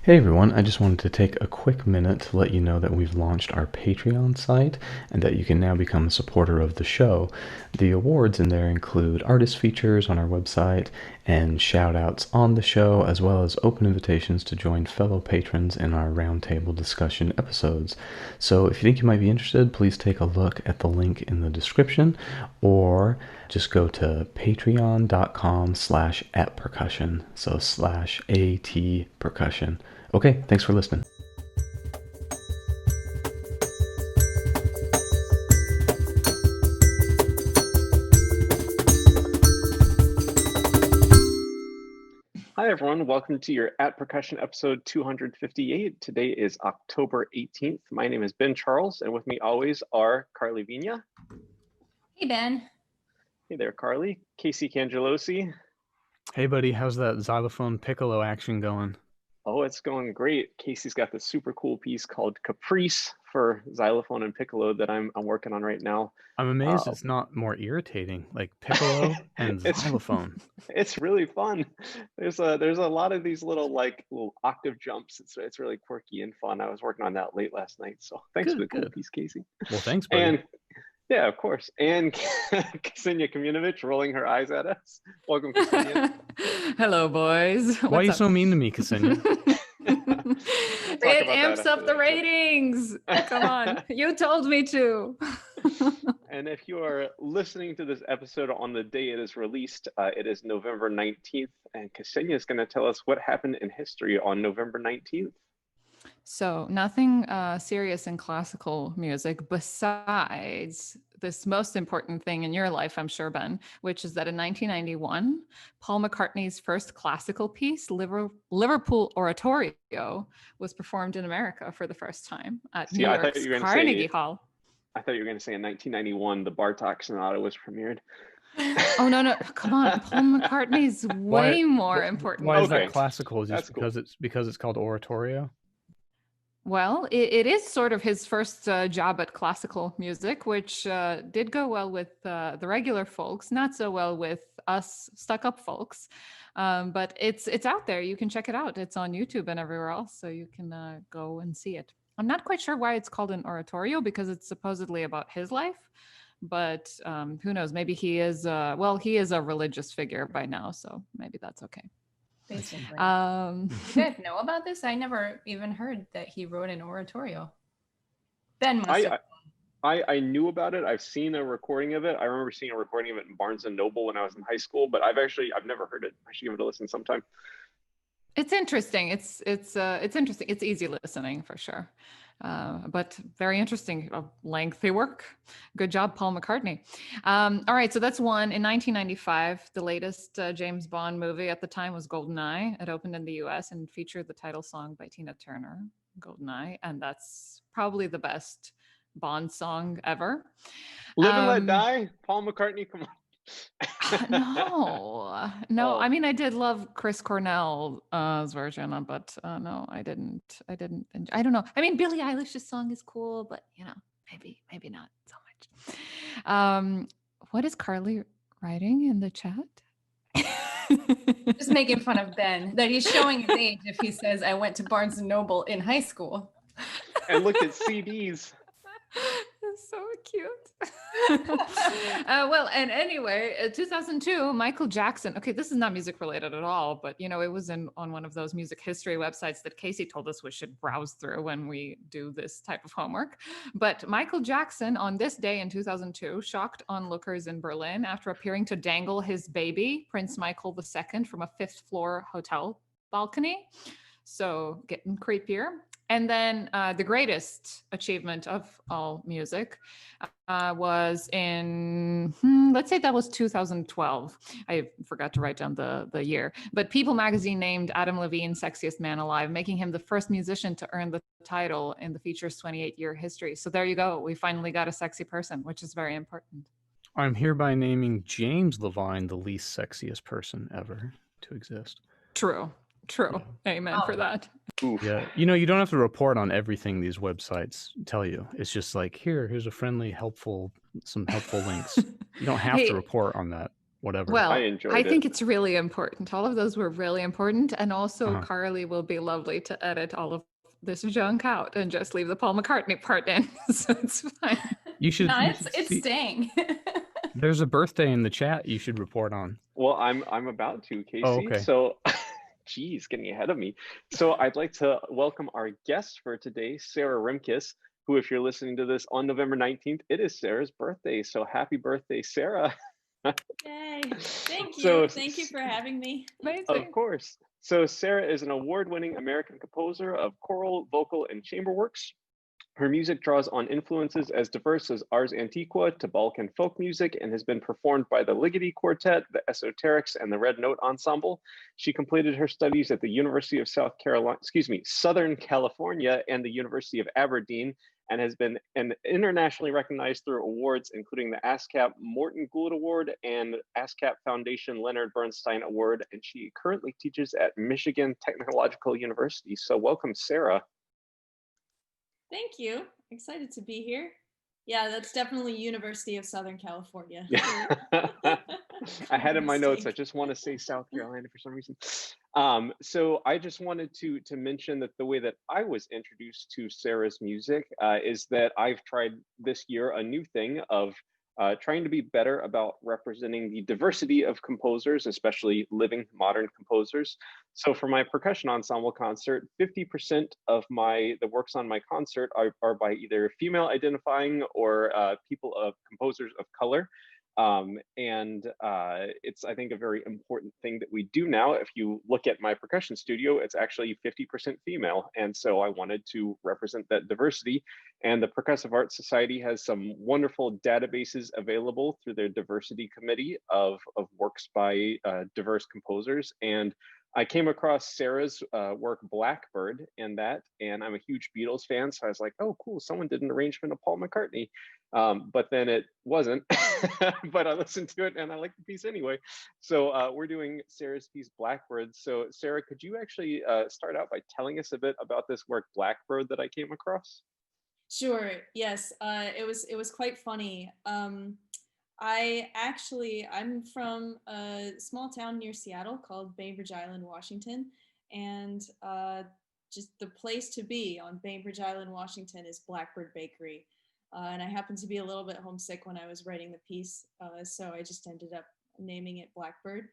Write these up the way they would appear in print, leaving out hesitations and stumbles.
Hey everyone, I just wanted to take a quick minute to let you know that we've launched our Patreon site and that you can now become a supporter of the show. The awards in there include artist features on our website and shout outs on the show, as well as open invitations to join fellow patrons in our roundtable discussion episodes. So if you think you might be interested, please take a look at the link in the description or just go to patreon.com/@percussion, so /at percussion. Okay, thanks for listening. Hi everyone, welcome to your At Percussion episode 258. Today is October 18th. My name is Ben Charles, and with me always are Karli Viña. Hey Ben. Hey there, Karli. Casey Cangelosi. Hey buddy, how's that xylophone piccolo action going? Oh, it's going great. Casey's got this super cool piece called Caprice for xylophone and piccolo that I'm working on right now. I'm amazed it's not more irritating, like piccolo and xylophone. It's really fun. There's a lot of these little octave jumps. It's really quirky and fun. I was working on that late last night. So thanks for the cool piece, Casey. Well, thanks, buddy. And yeah, of course. And Ksenija Komljenović rolling her eyes at us. Welcome, Ksenija. Hello, boys. Why are you so mean to me, Ksenija? It amps up the ratings. Come on. You told me to. And if you are listening to this episode on the day it is released, it is November 19th. And Ksenija is going to tell us what happened in history on November 19th. So nothing serious in classical music besides this most important thing in your life, I'm sure, Ben, which is that in 1991, Paul McCartney's first classical piece, Liverpool Oratorio, was performed in America for the first time at New York's Carnegie Hall. I thought you were going to say in 1991, the Bartok Sonata was premiered. Oh, no, come on. Paul McCartney's way more important. Why is that classical? Just because it's called oratorio? Well, it is sort of his first job at classical music, which did go well with the regular folks, not so well with us stuck-up folks. But it's out there. You can check it out. It's on YouTube and everywhere else, so you can go and see it. I'm not quite sure why it's called an oratorio, because it's supposedly about his life. But who knows? Maybe he is, he is a religious figure by now, so maybe that's okay. Basically. You guys know about this? I never even heard that he wrote an oratorio. Ben must have. I knew about it. I've seen a recording of it. I remember seeing a recording of it in Barnes and Noble when I was in high school, but I've never heard it. I should give it a listen sometime. It's interesting. It's interesting. It's easy listening for sure. But very interesting, lengthy work. Good job, Paul McCartney. All right, so that's one. In 1995, the latest James Bond movie at the time was Goldeneye. It opened in the US and featured the title song by Tina Turner, Goldeneye, and that's probably the best Bond song ever. Live and Let Die, Paul McCartney, come on. No. I mean, I did love Chris Cornell's version, but no, I didn't. I don't know. I mean, Billie Eilish's song is cool, but maybe not so much. What is Karli writing in the chat? Just making fun of Ben, that he's showing his age if he says I went to Barnes and Noble in high school and looked at CDs. That's so cute. And anyway, 2002, Michael Jackson. Okay, this is not music related at all, but it was on one of those music history websites that Casey told us we should browse through when we do this type of homework. But Michael Jackson, on this day in 2002, shocked onlookers in Berlin after appearing to dangle his baby, Prince Michael II, from a fifth-floor hotel balcony. So getting creepier. And then the greatest achievement of all music was in, let's say that was 2012. I forgot to write down the year. But People magazine named Adam Levine Sexiest Man Alive, making him the first musician to earn the title in the feature's 28-year history. So there you go. We finally got a sexy person, which is very important. I'm hereby naming James Levine the least sexiest person ever to exist. True. Amen for that. Yeah, you don't have to report on everything these websites tell you. It's just like, here's a friendly, some helpful links. You don't have to report on that. whatever. Well, I I enjoyed think it. it's really important. All of those were really important. And also, Uh-huh. Karli will be lovely to edit all of this junk out and just leave the Paul McCartney part in. So it's fine. You should. No, you it's should see- staying. There's a birthday in the chat you should report on. Well, I'm about to, Casey. Oh, okay. So, geez, getting ahead of me. So I'd like to welcome our guest for today, Sarah Rimkus, who, if you're listening to this on November 19th, it is Sarah's birthday. So happy birthday, Sarah. Yay. Thank you. So- Thank you for having me. Amazing. Of course. So Sarah is an award-winning American composer of choral, vocal, and chamber works. Her music draws on influences as diverse as Ars Antiqua to Balkan folk music and has been performed by the Ligeti Quartet, the Esoterics, and the Red Note Ensemble. She completed her studies at the University of Southern California and the University of Aberdeen, and has been internationally recognized through awards, including the ASCAP Morton Gould Award and ASCAP Foundation Leonard Bernstein Award. And she currently teaches at Michigan Technological University. So welcome, Sarah. Thank you. Excited to be here. Yeah, that's definitely University of Southern California. I had in my notes, I Mistake. just want to say South Carolina for some reason. So I just wanted to mention that the way that I was introduced to Sarah's music is that I've tried this year a new thing of trying to be better about representing the diversity of composers, especially living modern composers. So for my percussion ensemble concert, 50% of the works on my concert are by either female identifying or composers of color. It's, I think, a very important thing that we do now. If you look at my percussion studio, it's actually 50% female. And so I wanted to represent that diversity. And the Percussive Arts Society has some wonderful databases available through their diversity committee of works by diverse composers. And I came across Sarah's work Blackbird in that, and I'm a huge Beatles fan. So I was like, oh, cool, someone did an arrangement of Paul McCartney. But then it wasn't, but I listened to it and I liked the piece anyway. So we're doing Sarah's piece Blackbird. So Sarah, could you actually start out by telling us a bit about this work Blackbird that I came across? Sure. Yes. It was quite funny. I'm from a small town near Seattle called Bainbridge Island, Washington, and just the place to be on Bainbridge Island, Washington is Blackbird Bakery. And I happened to be a little bit homesick when I was writing the piece, so I just ended up naming it Blackbird.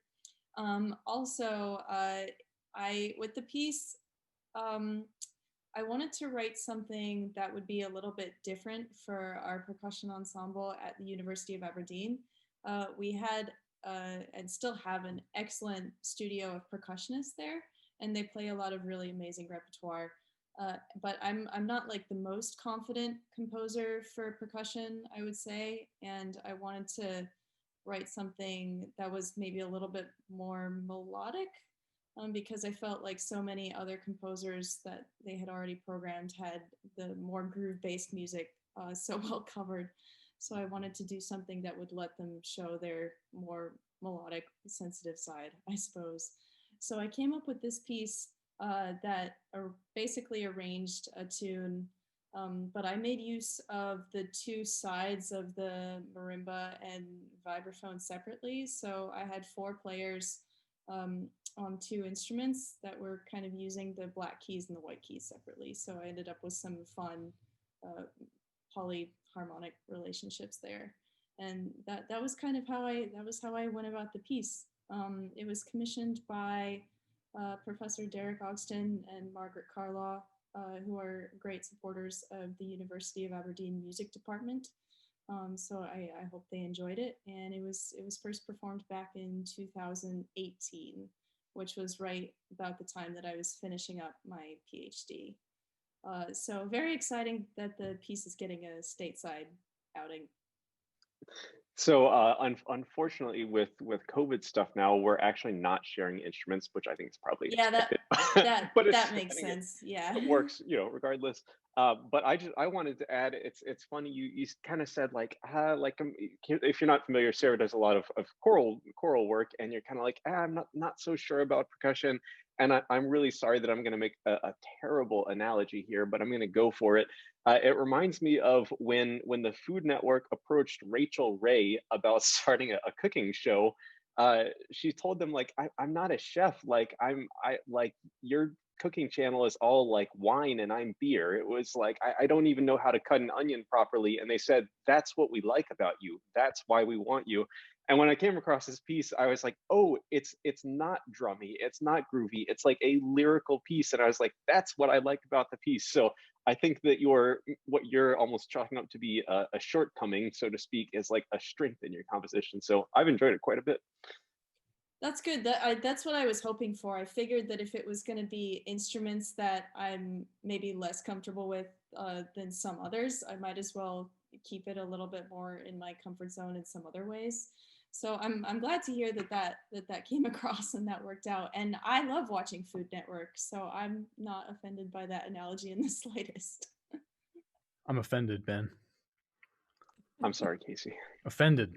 With the piece, I wanted to write something that would be a little bit different for our percussion ensemble at the University of Aberdeen. We had and still have an excellent studio of percussionists there, and they play a lot of really amazing repertoire. But I'm not like the most confident composer for percussion, I would say, and I wanted to write something that was maybe a little bit more melodic, because I felt like so many other composers that they had already programmed had the more groove-based music so well covered. So I wanted to do something that would let them show their more melodic, sensitive side, I suppose. So I came up with this piece that basically arranged a tune, but I made use of the two sides of the marimba and vibraphone separately. So I had four players on two instruments that were kind of using the black keys and the white keys separately. So I ended up with some fun polyharmonic relationships there. And that was kind of how I went about the piece. It was commissioned by Professor Derek Ogston and Margaret Carlaw, who are great supporters of the University of Aberdeen Music Department. So I hope they enjoyed it. And it was first performed back in 2018, which was right about the time that I was finishing up my PhD. So very exciting that the piece is getting a stateside outing. So unfortunately, with COVID stuff now, we're actually not sharing instruments, which I think is probably expected. that makes sense. Yeah, it works, regardless. But I wanted to add, it's funny you kind of said like if you're not familiar, Sarah does a lot of choral work, and you're kind of like I'm not so sure about percussion. And I'm really sorry that I'm going to make a terrible analogy here, but I'm going to go for it. It reminds me of when the Food Network approached Rachel Ray about starting a cooking show, she told them like, I'm not a chef. Like I like your cooking channel is all like wine and I'm beer. It was like, I don't even know how to cut an onion properly. And they said, that's what we like about you. That's why we want you. And when I came across this piece, I was like, oh, it's not drummy, it's not groovy, it's like a lyrical piece. And I was like, that's what I like about the piece. So I think that what you're almost chalking up to be a shortcoming, so to speak, is like a strength in your composition. So I've enjoyed it quite a bit. That's good. That's what I was hoping for. I figured that if it was going to be instruments that I'm maybe less comfortable with than some others, I might as well keep it a little bit more in my comfort zone in some other ways. So I'm glad to hear that came across and that worked out. And I love watching Food Network, so I'm not offended by that analogy in the slightest. I'm offended, Ben. I'm sorry, Casey. Offended.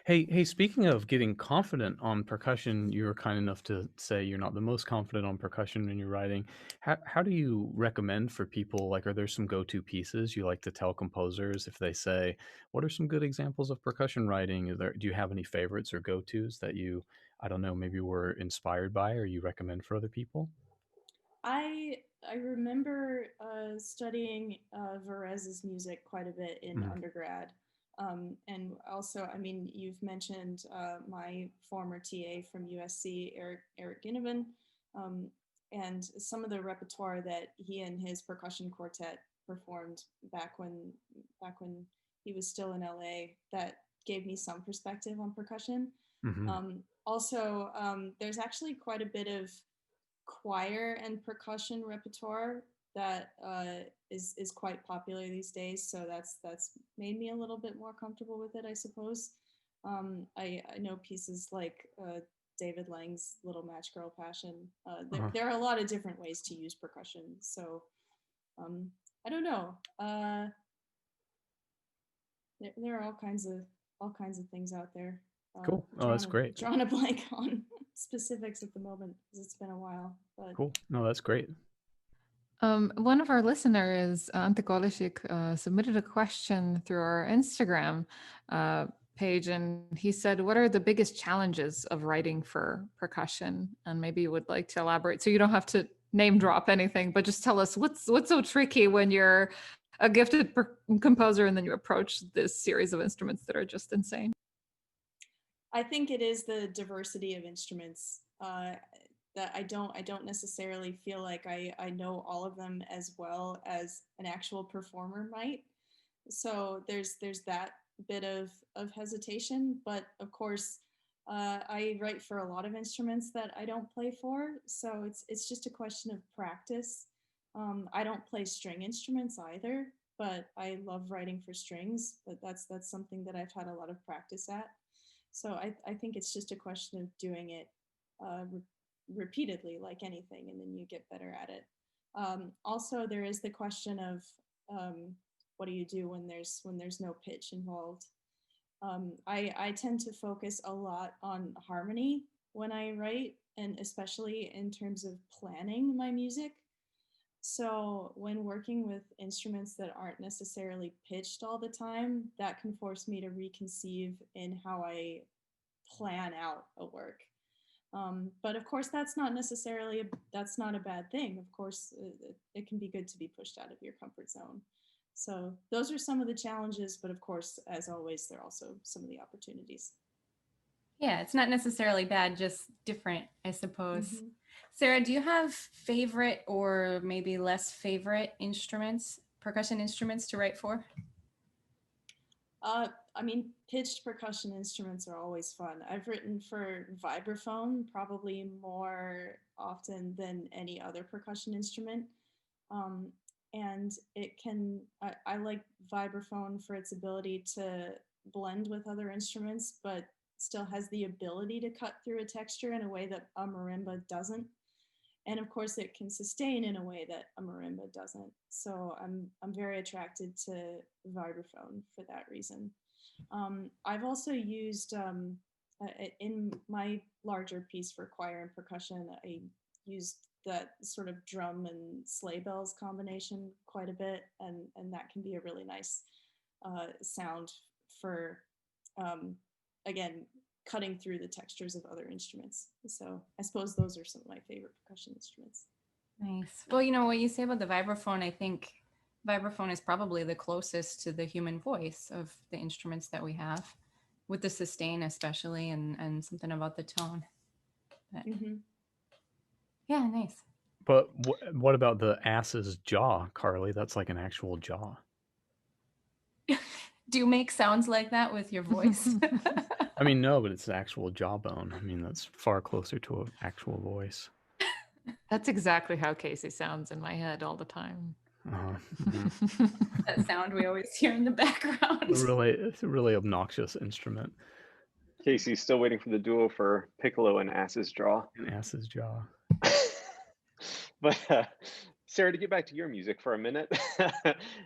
Hey, speaking of getting confident on percussion, you were kind enough to say you're not the most confident on percussion when you're writing. How do you recommend for people, like, are there some go-to pieces you like to tell composers if they say, what are some good examples of percussion writing? Do you have any favorites or go-tos that you, I don't know, maybe were inspired by or you recommend for other people? I remember studying Varèse's music quite a bit in undergrad. And also, I mean, you've mentioned my former TA from USC, Eric Guinivan, and some of the repertoire that he and his percussion quartet performed back when he was still in LA. That gave me some perspective on percussion. Also, there's actually quite a bit of choir and percussion repertoire that is quite popular these days. So that's made me a little bit more comfortable with it, I suppose. I know pieces like David Lang's Little Match Girl Passion. There are a lot of different ways to use percussion. So I don't know. There are all kinds of things out there. Cool. Oh, that's great. Drawing a blank on specifics at the moment because it's been a while. But cool. No, that's great. One of our listeners, Antek Olesik, submitted a question through our Instagram page, and he said, "What are the biggest challenges of writing for percussion?" And maybe you would like to elaborate. So you don't have to name drop anything, but just tell us what's so tricky when you're a gifted composer and then you approach this series of instruments that are just insane. I think it is the diversity of instruments that I don't necessarily feel like I know all of them as well as an actual performer might. So there's that bit of hesitation, but of course I write for a lot of instruments that I don't play for, so it's just a question of practice. I don't play string instruments either, but I love writing for strings. But that's something that I've had a lot of practice at. So I think it's just a question of doing it repeatedly, like anything, and then you get better at it. Also, there is the question of what do you do when there's no pitch involved. I tend to focus a lot on harmony when I write, and especially in terms of planning my music. So when working with instruments that aren't necessarily pitched all the time, that can force me to reconceive in how I plan out a work. But of course, that's not a bad thing. Of course, it can be good to be pushed out of your comfort zone. So those are some of the challenges, but of course, as always, there are also some of the opportunities. Yeah, it's not necessarily bad, just different, I suppose. Mm-hmm. Sarah, do you have favorite or maybe less favorite instruments, percussion instruments to write for? I mean, pitched percussion instruments are always fun. I've written for vibraphone probably more often than any other percussion instrument. And I like vibraphone for its ability to blend with other instruments, but still has the ability to cut through a texture in a way that a marimba doesn't. And of course, it can sustain in a way that a marimba doesn't. So I'm very attracted to vibraphone for that reason. I've also used, in my larger piece for choir and percussion, I used that sort of drum and sleigh bells combination quite a bit. And that can be a really nice sound for, again, cutting through the textures of other instruments. So I suppose those are some of my favorite percussion instruments. Nice. Well, you know, what you say about the vibraphone, I think vibraphone is probably the closest to the human voice of the instruments that we have, with the sustain especially, and something about the tone. But, yeah, nice. But what about the ass's jaw, Karli? That's like an actual jaw. Do you make sounds like that with your voice? I mean, no, but it's an actual jawbone. I mean, that's far closer to an actual voice. That's exactly how Casey sounds in my head all the time. That sound we always hear in the background. It's a really obnoxious instrument. Casey's still waiting for the duo for piccolo and ass's jaw. An ass's jaw. But Sarah, to get back to your music for a minute,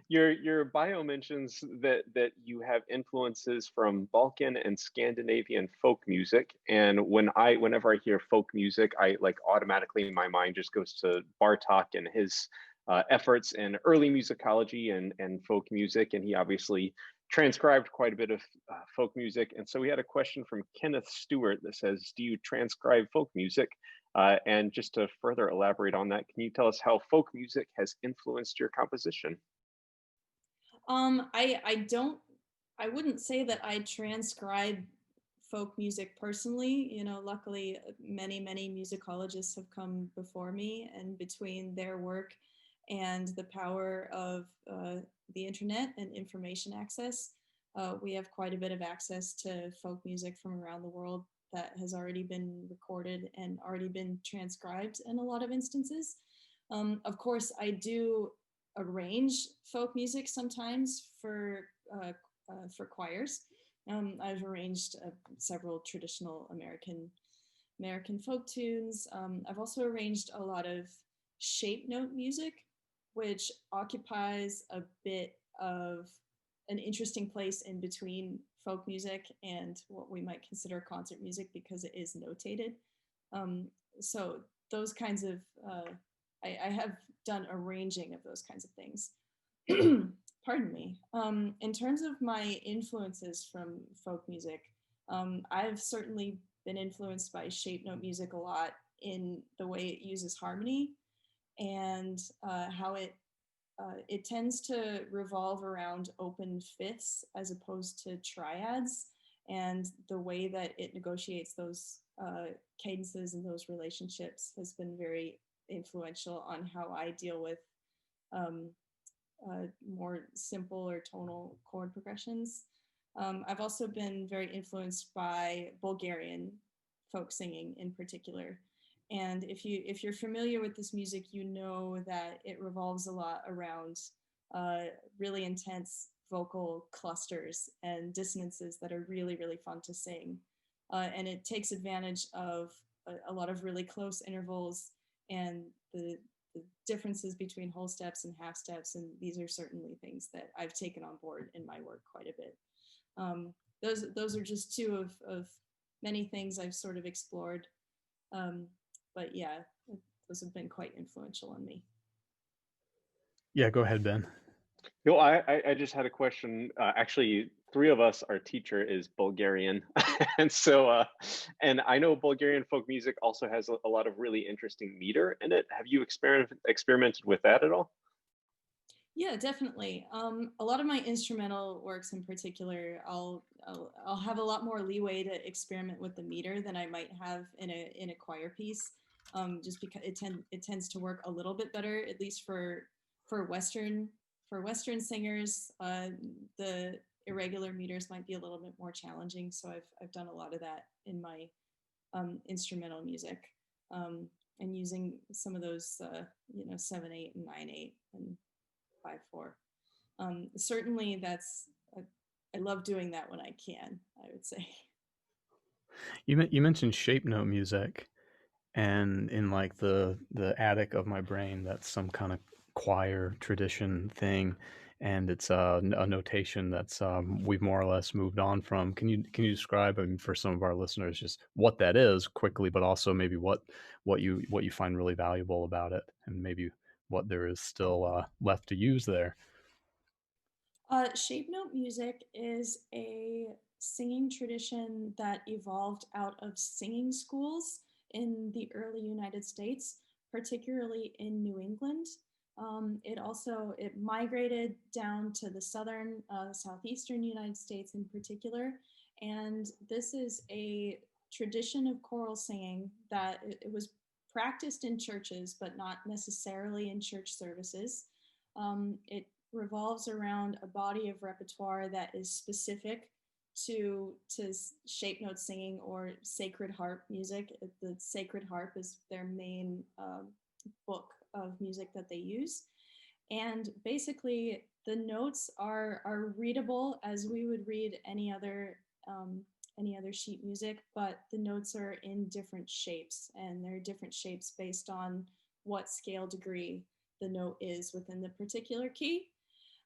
your bio mentions that you have influences from Balkan and Scandinavian folk music, and whenever I hear folk music, I like automatically my mind just goes to Bartók and his efforts in early musicology and folk music, and he obviously transcribed quite a bit of folk music. And so we had a question from Kenneth Stewart that says, do you transcribe folk music? And just to further elaborate on that, can you tell us how folk music has influenced your composition? I wouldn't say that I transcribe folk music personally. You know, luckily many musicologists have come before me, and between their work and the power of the internet and information access, we have quite a bit of access to folk music from around the world that has already been recorded and already been transcribed in a lot of instances. Of course, I do arrange folk music sometimes for choirs. I've arranged several traditional American folk tunes. I've also arranged a lot of shape note music, which occupies a bit of an interesting place in between folk music and what we might consider concert music, because it is notated. So those kinds of, I have done arranging of those kinds of things. Pardon me. In terms of my influences from folk music, I've certainly been influenced by shape note music a lot in the way it uses harmony, and how it tends to revolve around open fifths as opposed to triads, and the way that it negotiates those cadences and those relationships has been very influential on how I deal with more simple or tonal chord progressions. I've also been very influenced by Bulgarian folk singing in particular. And if you're familiar with this music, you know that it revolves a lot around really intense vocal clusters and dissonances that are really, really fun to sing. And it takes advantage of a lot of really close intervals and the differences between whole steps and half steps. And these are certainly things that I've taken on board in my work quite a bit. Those are just two of many things I've sort of explored. But yeah, those have been quite influential on me. Yeah, go ahead, Ben. No, I just had a question. Actually, three of us, our teacher is Bulgarian. And so, and I know Bulgarian folk music also has a lot of really interesting meter in it. Have you experimented with that at all? Yeah, definitely. A lot of my instrumental works in particular, I'll have a lot more leeway to experiment with the meter than I might have in a choir piece, just because it tends to work a little bit better, at least for Western singers. The irregular meters might be a little bit more challenging, so I've done a lot of that in my instrumental music, and using some of those 7/8 and 9/8 and 5/4. Certainly I love doing that when I can, I would say. You mentioned shape note music, and in like the attic of my brain, that's some kind of choir tradition thing, and it's a notation that's we've more or less moved on from. Can you describe, I mean, for some of our listeners, just what that is quickly, but also maybe what you find really valuable about it, and maybe what there is still left to use there? Shape note music is a singing tradition that evolved out of singing schools in the early United States, particularly in New England. It migrated down to the southern, southeastern United States in particular. And this is a tradition of choral singing that it was practiced in churches, but not necessarily in church services. It revolves around a body of repertoire that is specific to shape note singing or sacred harp music. The sacred harp is their main book of music that they use. And basically the notes are readable as we would read any other sheet music, but the notes are in different shapes, and they're different shapes based on what scale degree the note is within the particular key.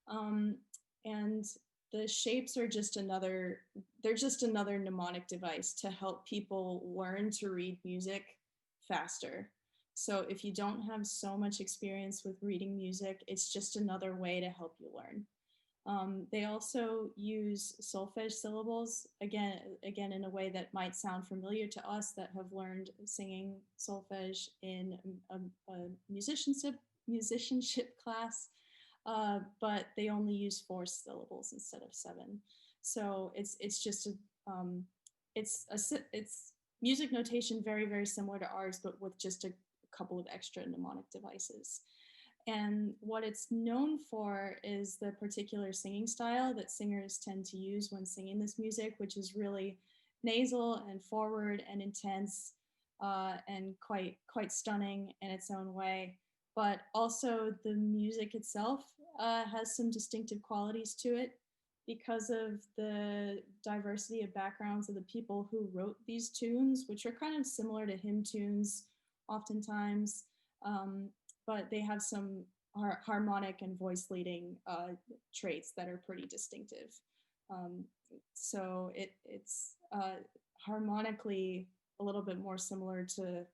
And the shapes are just another mnemonic device to help people learn to read music faster. So if you don't have so much experience with reading music, it's just another way to help you learn. They also use solfege syllables, again in a way that might sound familiar to us that have learned singing solfege in a musicianship class, but they only use 4 syllables instead of 7. So it's music notation very, very similar to ours, but with just a couple of extra mnemonic devices. And what it's known for is the particular singing style that singers tend to use when singing this music, which is really nasal and forward and intense, and quite stunning in its own way. But also the music itself has some distinctive qualities to it because of the diversity of backgrounds of the people who wrote these tunes, which are kind of similar to hymn tunes oftentimes. But they have some harmonic and voice leading traits that are pretty distinctive. So it's harmonically a little bit more similar to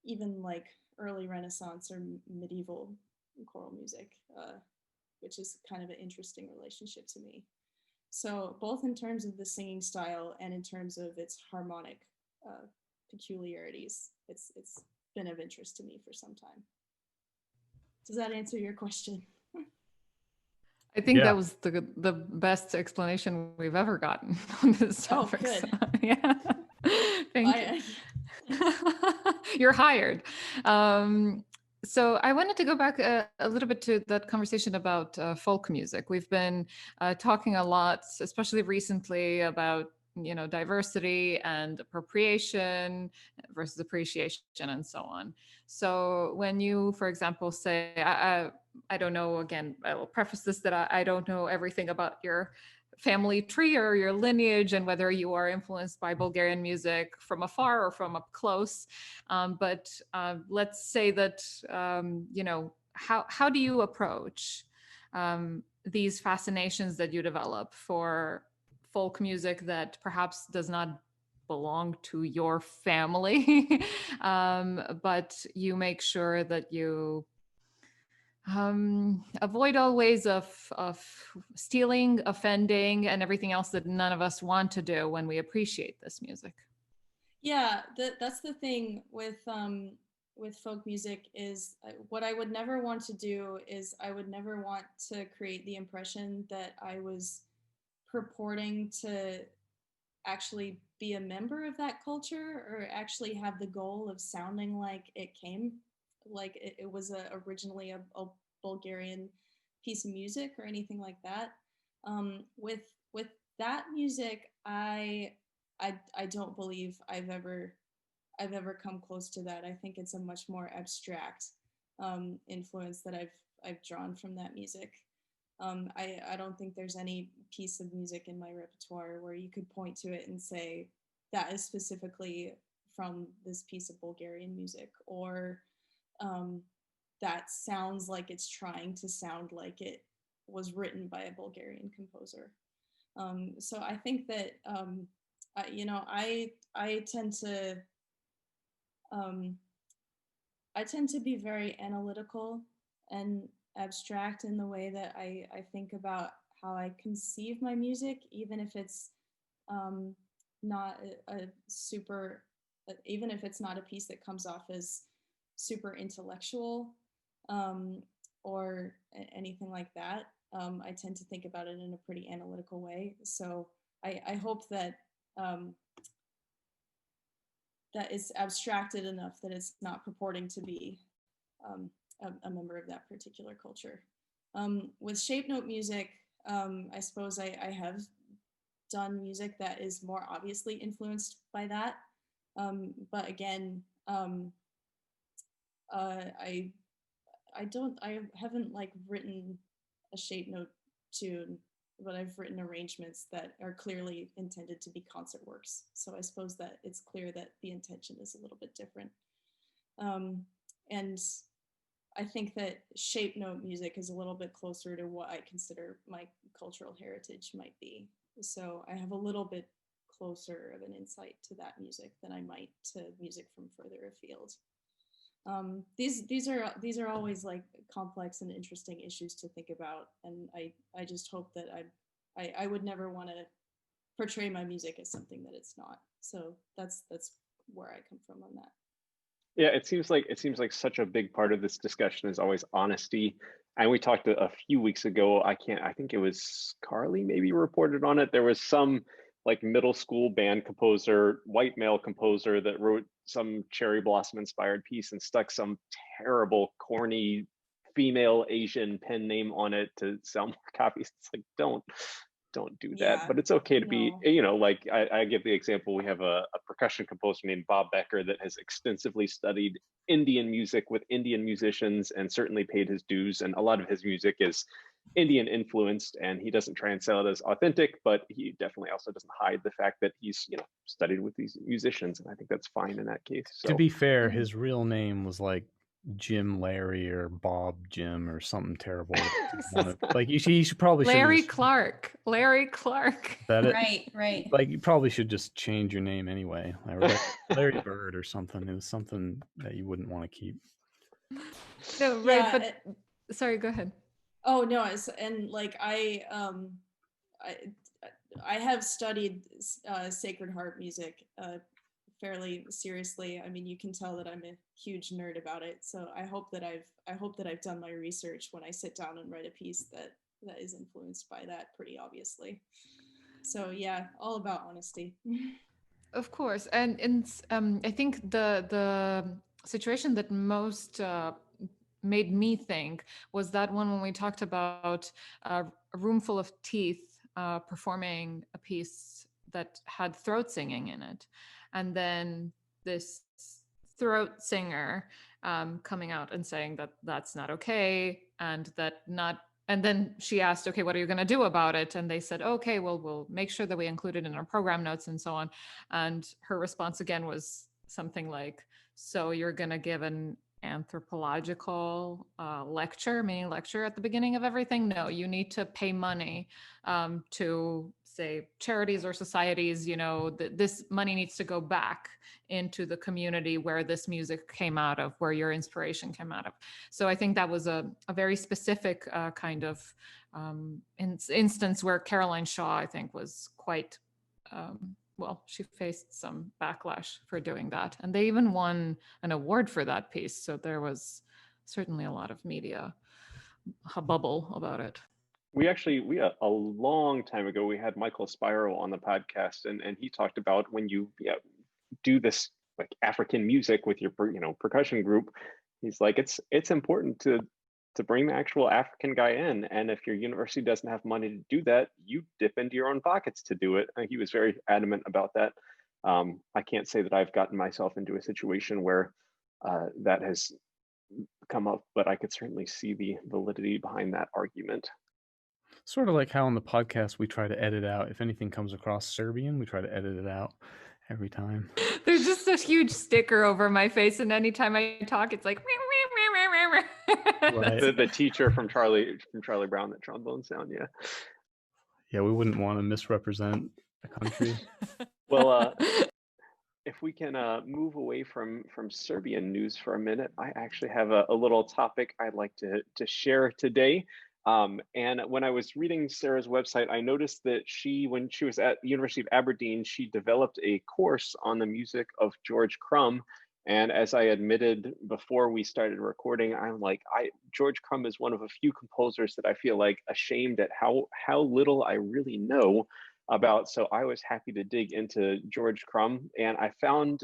even like early Renaissance or medieval choral music, which is kind of an interesting relationship to me. So both in terms of the singing style and in terms of its harmonic peculiarities, it's been of interest to me for some time. Does that answer your question? I think that was the best explanation we've ever gotten on this topic. Oh, good. So, yeah. Thank you. You're hired. So I wanted to go back a little bit to that conversation about folk music. We've been talking a lot, especially recently, about diversity and appropriation versus appreciation and so on. So when you, for example, say, I don't know, again, I will preface this that I don't know everything about your family tree or your lineage and whether you are influenced by Bulgarian music from afar or from up close. But let's say that, how do you approach these fascinations that you develop for folk music that perhaps does not belong to your family, but you make sure that you avoid all ways of stealing, offending, and everything else that none of us want to do when we appreciate this music? Yeah, that's the thing with folk music is what I would never want to do is I would never want to create the impression that I was purporting to actually be a member of that culture or actually have the goal of sounding like it was originally a Bulgarian piece of music or anything like that. With that music, I don't believe I've ever come close to that. I think it's a much more abstract influence that I've drawn from that music. I don't think there's any piece of music in my repertoire where you could point to it and say that is specifically from this piece of Bulgarian music, or that sounds like it's trying to sound like it was written by a Bulgarian composer. So I think that I tend to be very analytical and abstract in the way that I think about how I conceive my music, even if it's not a super, even if it's not a piece that comes off as super intellectual or anything like that. I tend to think about it in a pretty analytical way. So I hope that that is abstracted enough that it's not purporting to be a member of that particular culture. With shape note music, I suppose I have done music that is more obviously influenced by that. But again, I haven't like written a shape note tune, but I've written arrangements that are clearly intended to be concert works. So I suppose that it's clear that the intention is a little bit different. And I think that shape note music is a little bit closer to what I consider my cultural heritage might be. So I have a little bit closer of an insight to that music than I might to music from further afield. These are always like complex and interesting issues to think about, and I just hope that I would never want to portray my music as something that it's not. So that's where I come from on that. Yeah, it seems like such a big part of this discussion is always honesty. And we talked a few weeks ago, I think it was Karli maybe reported on it. There was some like middle school band composer, white male composer that wrote some cherry blossom inspired piece and stuck some terrible, corny female Asian pen name on it to sell more copies. It's like, don't do that. But it's okay to be, like I give the example, we have a percussion composer named Bob Becker that has extensively studied Indian music with Indian musicians and certainly paid his dues. And a lot of his music is Indian influenced, and he doesn't try and sell it as authentic, but he definitely also doesn't hide the fact that he's, studied with these musicians. And I think that's fine in that case. So. To be fair, his real name was like Jim Larry or Bob Jim or something terrible. Like you should probably Larry Clark. That it? Right. Like you probably should just change your name anyway. Like Larry Bird or something. It was something that you wouldn't want to keep. No, right. Yeah, but sorry, go ahead. Oh no, and like I have studied Sacred Heart music fairly seriously. I mean, you can tell that I'm a huge nerd about it. So I hope that I've done my research when I sit down and write a piece that is influenced by that pretty obviously. So yeah, all about honesty. Of course, and I think the situation that most made me think was that one when we talked about a room full of teeth performing a piece that had throat singing in it, and then this throat singer coming out and saying that that's not okay, and then she asked, okay, what are you going to do about it? And they said, okay, well, we'll make sure that we include it in our program notes and so on. And her response again was something like, so you're going to give an anthropological lecture, meaning lecture at the beginning of everything? No, you need to pay money to say charities or societies, this money needs to go back into the community where this music came out of, where your inspiration came out of. So I think that was a very specific kind of instance where Caroline Shaw, I think, was quite, she faced some backlash for doing that. And they even won an award for that piece. So there was certainly a lot of media bubble about it. We a long time ago, we had Michael Spiro on the podcast, and he talked about when you do this like African music with your percussion group, he's like, it's important to bring the actual African guy in, and if your university doesn't have money to do that, you dip into your own pockets to do it. And he was very adamant about that. I can't say that I've gotten myself into a situation where that has come up, but I could certainly see the validity behind that argument. Sort of like how on the podcast we try to edit out, if anything comes across Serbian, we try to edit it out every time. There's just a huge sticker over my face, and anytime I talk, it's like right. the teacher from Charlie Brown, that trombone sound. Yeah, we wouldn't want to misrepresent a country. Well, if we can move away from Serbian news for a minute, I actually have a little topic I'd like to share today. And when I was reading Sarah's website, I noticed that when she was at the University of Aberdeen, she developed a course on the music of George Crumb. And as I admitted before we started recording, I'm like, George Crumb is one of a few composers that I feel like ashamed at how little I really know about. So I was happy to dig into George Crumb, and I found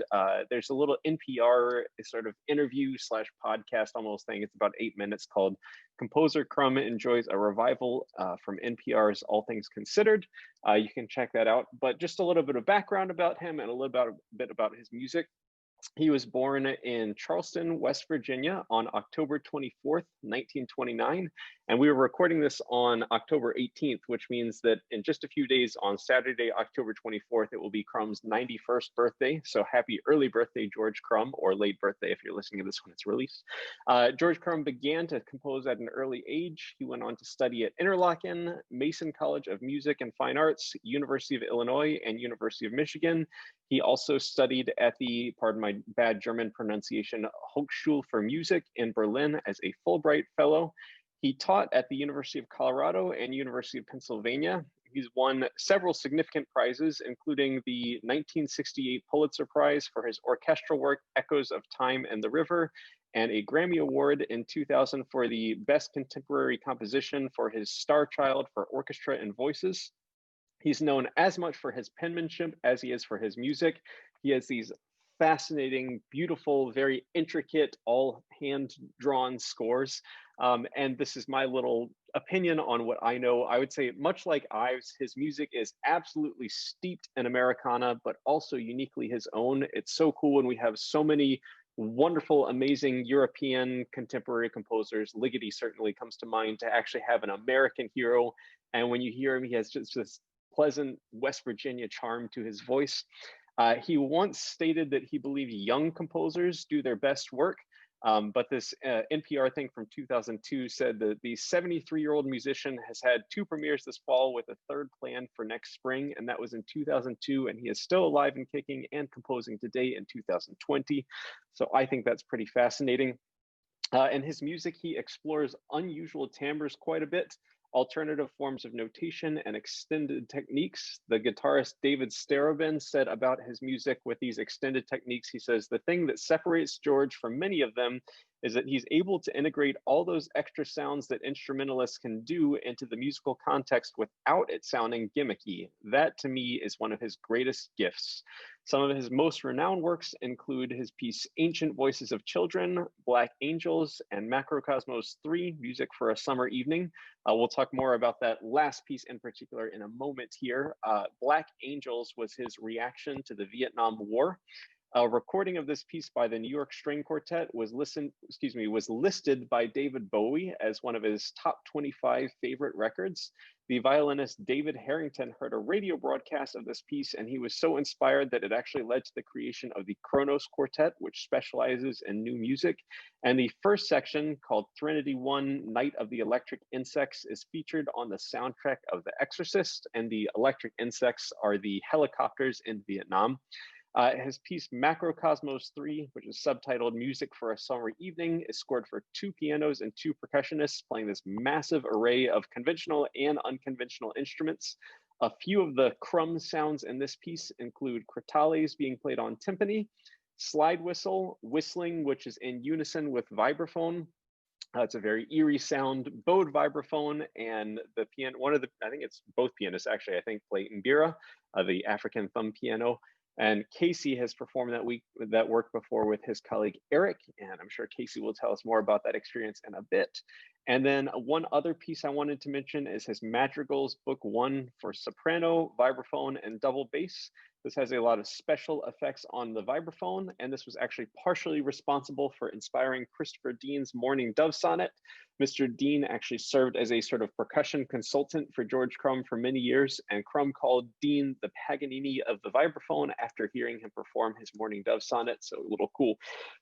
there's a little NPR sort of interview slash podcast almost thing. It's about 8 minutes, called "Composer Crumb Enjoys a Revival" from NPR's All Things Considered. You can check that out. But just a little bit of background about him and a little bit about his music. He was born in Charleston, West Virginia on October 24th, 1929. And we were recording this on October 18th, which means that in just a few days, on Saturday, October 24th, it will be Crumb's 91st birthday. So happy early birthday, George Crumb, or late birthday if you're listening to this when it's released. George Crumb began to compose at an early age. He went on to study at Interlochen, Mason College of Music and Fine Arts, University of Illinois, and University of Michigan. He also studied at the, pardon my bad German pronunciation, Hochschule für Musik in Berlin as a Fulbright Fellow. He taught at the University of Colorado and University of Pennsylvania. He's won several significant prizes, including the 1968 Pulitzer Prize for his orchestral work, Echoes of Time and the River, and a Grammy Award in 2000 for the Best Contemporary Composition for his Star Child for Orchestra and Voices. He's known as much for his penmanship as he is for his music. He has these fascinating, beautiful, very intricate, all hand-drawn scores. And this is my little opinion on what I know. I would say, much like Ives, his music is absolutely steeped in Americana, but also uniquely his own. It's so cool when we have so many wonderful, amazing European contemporary composers. Ligeti certainly comes to mind, to actually have an American hero. And when you hear him, he has just this pleasant West Virginia charm to his voice. He once stated that he believed young composers do their best work, but this NPR thing from 2002 said that the 73-year-old musician has had 2 premieres this fall with a 3rd planned for next spring, and that was in 2002, and he is still alive and kicking and composing today in 2020. So I think that's pretty fascinating. In his music, he explores unusual timbres quite a bit, alternative forms of notation, and extended techniques. The guitarist David Starobin said about his music with these extended techniques, he says, the thing that separates George from many of them is that he's able to integrate all those extra sounds that instrumentalists can do into the musical context without it sounding gimmicky. That, to me, is one of his greatest gifts. Some of his most renowned works include his piece Ancient Voices of Children, Black Angels, and Macrocosmos 3, Music for a Summer Evening. We'll talk more about that last piece in particular in a moment here. Black Angels was his reaction to the Vietnam War. A recording of this piece by the New York String Quartet was listed by David Bowie as one of his top 25 favorite records. The violinist David Harrington heard a radio broadcast of this piece, and he was so inspired that it actually led to the creation of the Kronos Quartet, which specializes in new music. And the first section, called Threnody 1, Night of the Electric Insects, is featured on the soundtrack of The Exorcist, and the electric insects are the helicopters in Vietnam. His piece Macrocosmos 3, which is subtitled Music for a Summer Evening, is scored for 2 pianos and 2 percussionists playing this massive array of conventional and unconventional instruments. A few of the Crumb sounds in this piece include crotales being played on timpani, slide whistle, whistling, which is in unison with vibraphone. It's a very eerie sound, bowed vibraphone, and the piano, I think it's both pianists actually, I think play mbira, the African thumb piano. And Casey has performed that work before with his colleague Eric, and I'm sure Casey will tell us more about that experience in a bit. And then one other piece I wanted to mention is his Madrigals Book 1 for soprano, vibraphone, and double bass. This has a lot of special effects on the vibraphone, and this was actually partially responsible for inspiring Christopher Dean's Morning Dove Sonnet. Mr. Dean actually served as a sort of percussion consultant for George Crumb for many years, and Crumb called Dean the Paganini of the vibraphone after hearing him perform his Morning Dove Sonnet. So a little cool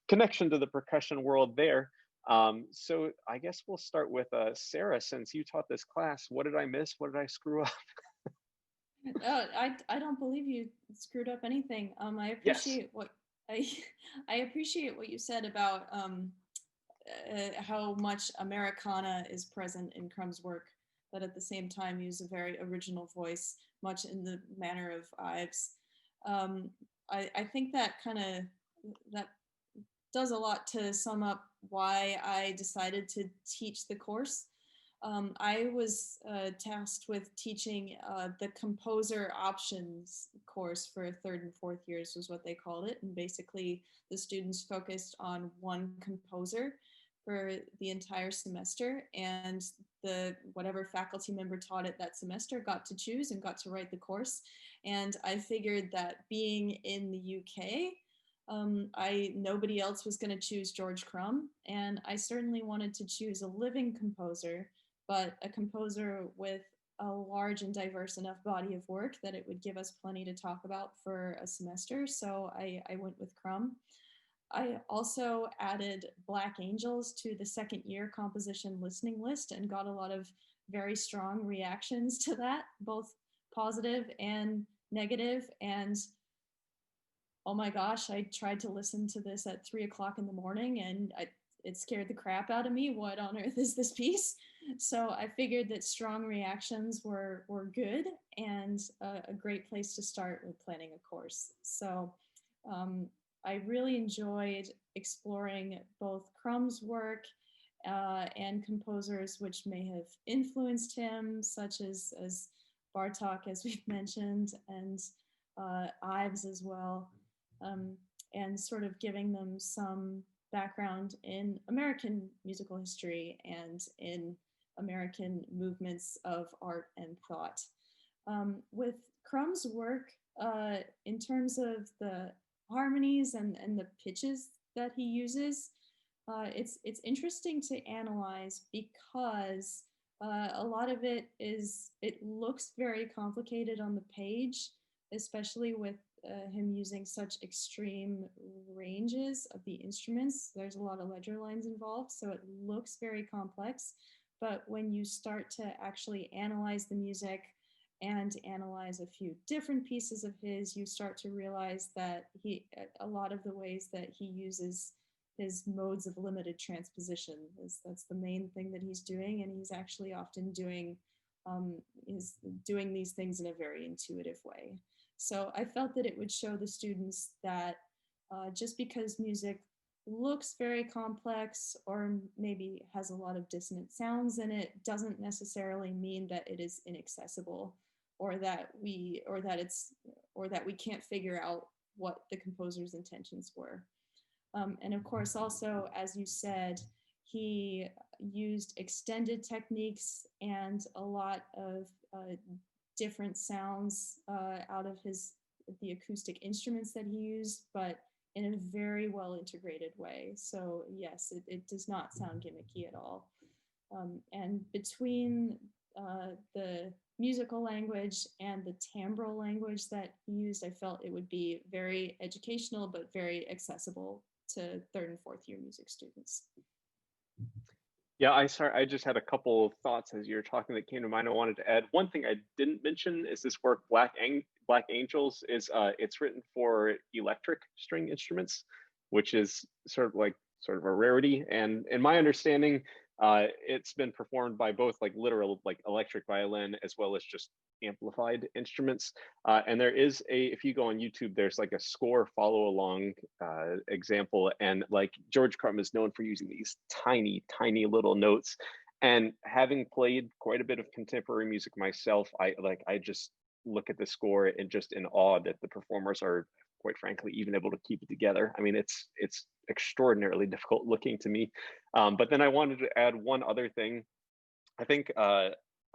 connection to the percussion world there. So I guess we'll start with Sarah, since you taught this class. What did I miss? What did I screw up? I don't believe you screwed up anything. I appreciate what I appreciate what you said about how much Americana is present in Crumb's work, but at the same time use a very original voice, much in the manner of Ives. I think that that does a lot to sum up why I decided to teach the course. I was tasked with teaching the composer options course for third and fourth years was what they called it. And basically the students focused on one composer for the entire semester, and the whatever faculty member taught it that semester got to choose and got to write the course. And I figured that being in the UK, nobody else was going to choose George Crumb, and I certainly wanted to choose a living composer, but a composer with a large and diverse enough body of work that it would give us plenty to talk about for a semester. So I went with Crumb. I also added Black Angels to the second year composition listening list and got a lot of very strong reactions to that, both positive and negative. And oh my gosh, I tried to listen to this at 3 o'clock in the morning and it scared the crap out of me. What on earth is this piece? So I figured that strong reactions were good and a great place to start with planning a course. So I really enjoyed exploring both Crumb's work and composers which may have influenced him, such as Bartók, as we've mentioned, and Ives as well, and sort of giving them some background in American musical history and in American movements of art and thought. With Crumb's work, in terms of the harmonies and the pitches that he uses, it's interesting to analyze because a lot of it looks very complicated on the page, especially with him using such extreme ranges of the instruments. There's a lot of ledger lines involved, so it looks very complex. But when you start to actually analyze the music and analyze a few different pieces of his, you start to realize that a lot of the ways that he uses his modes of limited transposition, that's the main thing that he's doing, and he's actually often doing these things in a very intuitive way. So I felt that it would show the students that just because music looks very complex or maybe has a lot of dissonant sounds in it doesn't necessarily mean that it is inaccessible, or that we can't figure out what the composer's intentions were. And of course, also, as you said, he used extended techniques and a lot of different sounds out of the acoustic instruments that he used, but in a very well integrated way. So yes, it does not sound gimmicky at all. And between the musical language and the timbral language that he used, I felt it would be very educational, but very accessible to third and fourth year music students. Yeah, I just had a couple of thoughts as you were talking that came to mind. I wanted to add one thing I didn't mention is this work, Black Angels, is it's written for electric string instruments, which is sort of a rarity. And in my understanding, it's been performed by both like literal like electric violin as well as just amplified instruments. And there is if you go on YouTube, there's like a score follow along example, and like George Crumb is known for using these tiny little notes. And having played quite a bit of contemporary music myself, I just look at the score and just in awe that the performers are, quite frankly, even able to keep it together. I mean, it's extraordinarily difficult looking to me. But then I wanted to add one other thing. I think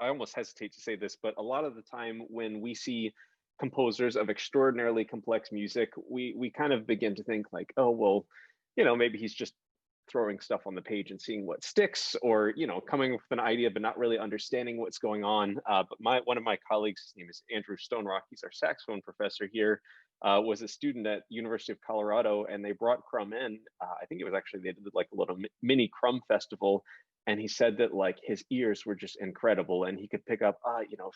I almost hesitate to say this, but a lot of the time when we see composers of extraordinarily complex music, we kind of begin to think like, oh, well, maybe he's just throwing stuff on the page and seeing what sticks, or coming up with an idea but not really understanding what's going on. But one of my colleagues, his name is Andrew Stonerock, he's our saxophone professor here, was a student at University of Colorado, and they brought Crumb in. I think it was actually, they did like a little mini Crumb festival, and he said that like his ears were just incredible, and he could pick up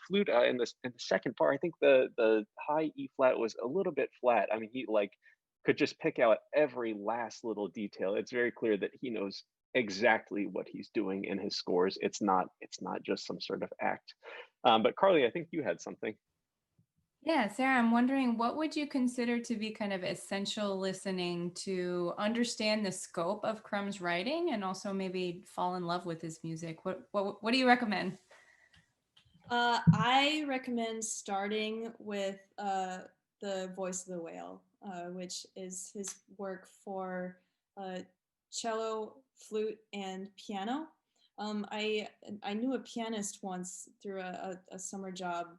flute in the second part. I think the high E flat was a little bit flat. I mean, he like could just pick out every last little detail. It's very clear that he knows exactly what he's doing in his scores. It's not just some sort of act. But Karli, I think you had something. Yeah, Sarah, I'm wondering, what would you consider to be kind of essential listening to understand the scope of Crumb's writing and also maybe fall in love with his music? What do you recommend? I recommend starting with The Voice of the Whale, which is his work for cello, flute, and piano. I knew a pianist once through a summer job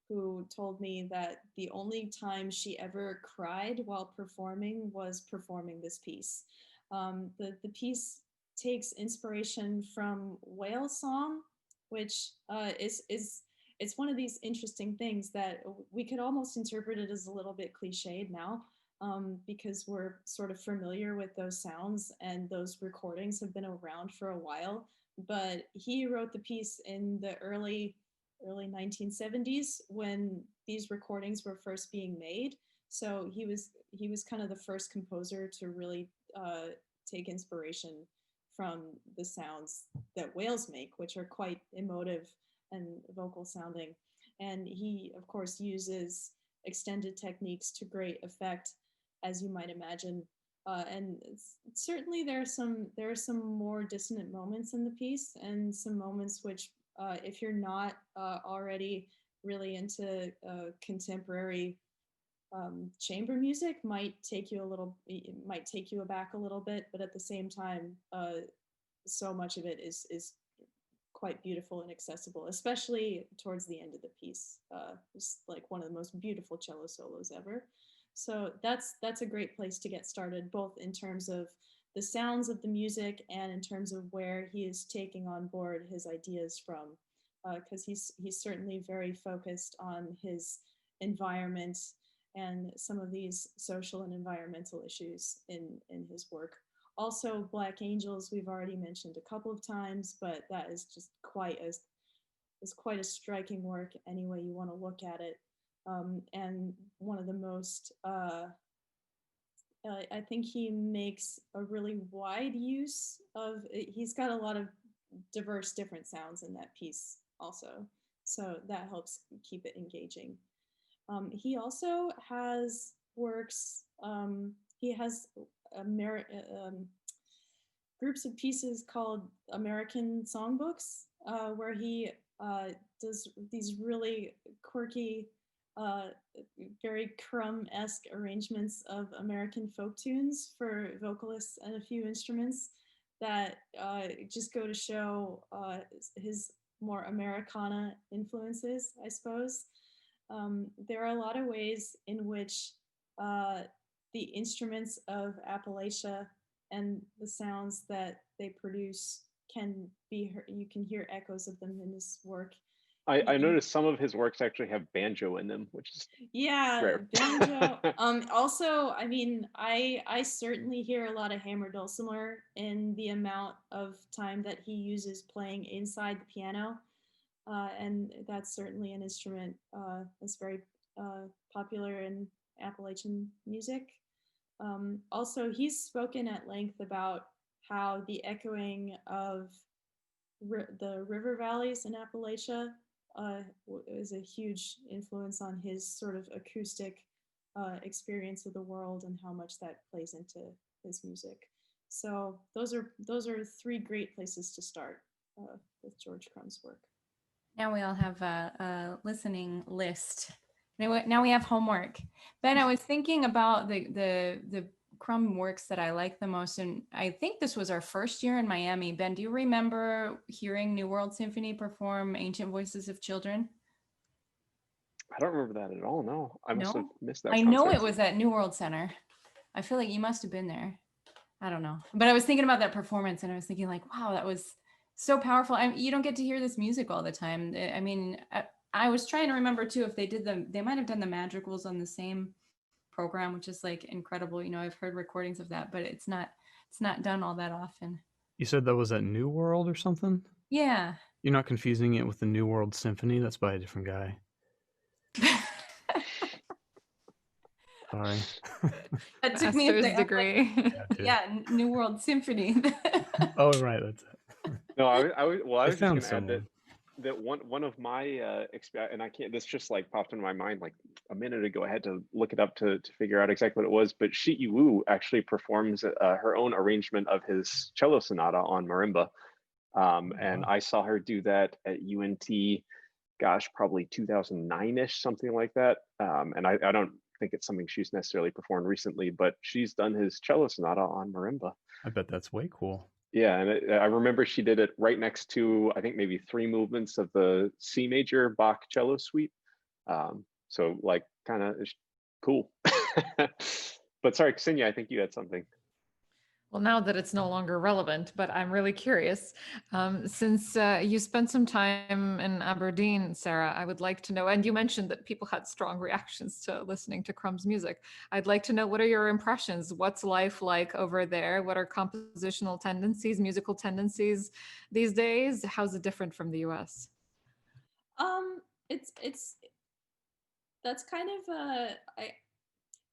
who told me that the only time she ever cried while performing was performing this piece. The piece takes inspiration from whale song, which is it's one of these interesting things that we could almost interpret it as a little bit cliched now, because we're sort of familiar with those sounds and those recordings have been around for a while. But he wrote the piece in the early 1970s when these recordings were first being made. So he was kind of the first composer to really take inspiration from the sounds that whales make, which are quite emotive and vocal sounding. And he, of course, uses extended techniques to great effect, as you might imagine. And certainly there are some more dissonant moments in the piece, and some moments which, if you're not already really into contemporary chamber music, might take you aback a little bit. But at the same time, so much of it is quite beautiful and accessible, especially towards the end of the piece. It's like one of the most beautiful cello solos ever. So that's a great place to get started, both in terms of the sounds of the music and in terms of where he is taking on board his ideas from, because he's certainly very focused on his environment and some of these social and environmental issues in his work. Also, Black Angels, we've already mentioned a couple of times, but that is just quite a striking work any way you want to look at it. And one of the most, I think he makes a really wide use of, he's got a lot of diverse different sounds in that piece also. So that helps keep it engaging. He also has works, he has groups of pieces called American Songbooks, where he does these really quirky, very Crumb-esque arrangements of American folk tunes for vocalists and a few instruments that just go to show his more Americana influences, I suppose. There are a lot of ways in which the instruments of Appalachia and the sounds that they produce can be heard, you can hear echoes of them in his work. I noticed some of his works actually have banjo in them, which is rare. Banjo. Also, I mean, I certainly hear a lot of hammer dulcimer in the amount of time that he uses playing inside the piano, and that's certainly an instrument that's very popular in Appalachian music. Also, he's spoken at length about how the echoing of the river valleys in Appalachia is a huge influence on his sort of acoustic experience of the world and how much that plays into his music. So those are three great places to start with George Crumb's work. Now we all have a listening list. Now we have homework. Ben, I was thinking about the Crumb works that I like the most, and I think this was our first year in Miami. Ben, do you remember hearing New World Symphony perform Ancient Voices of Children? I don't remember that at all. No, I must have missed that. I know it was at New World Center. I feel like you must have been there. I don't know, but I was thinking about that performance, and I was thinking like, wow, that was so powerful. You don't get to hear this music all the time. I mean, I was trying to remember too if they might have done the madrigals on the same program, which is like incredible. You know, I've heard recordings of that, but it's not done all that often. You said that was at New World or something? Yeah. You're not confusing it with the New World Symphony? That's by a different guy. Sorry. That took me a Master's second. degree. Yeah, New World Symphony. Oh, right. That's it. No, I was just going sounds to add similar. that one of my and I can't, this just like popped into my mind like a minute ago. I had to look it up to figure out exactly what it was, but Shi Wu actually performs her own arrangement of his cello sonata on marimba. And I saw her do that at UNT, gosh, probably 2009-ish, something like that. And I don't think it's something she's necessarily performed recently, but she's done his cello sonata on marimba. I bet that's way cool. Yeah, and I remember she did it right next to, I think, maybe 3 movements of the C major Bach cello suite. So like kind of cool. But sorry, Ksenija, I think you had something. Well, now that it's no longer relevant, but I'm really curious. Since you spent some time in Aberdeen, Sarah, I would like to know, and you mentioned that people had strong reactions to listening to Crumb's music. I'd like to know, what are your impressions? What's life like over there? What are compositional tendencies, musical tendencies these days? How's it different from the US? It's that's kind of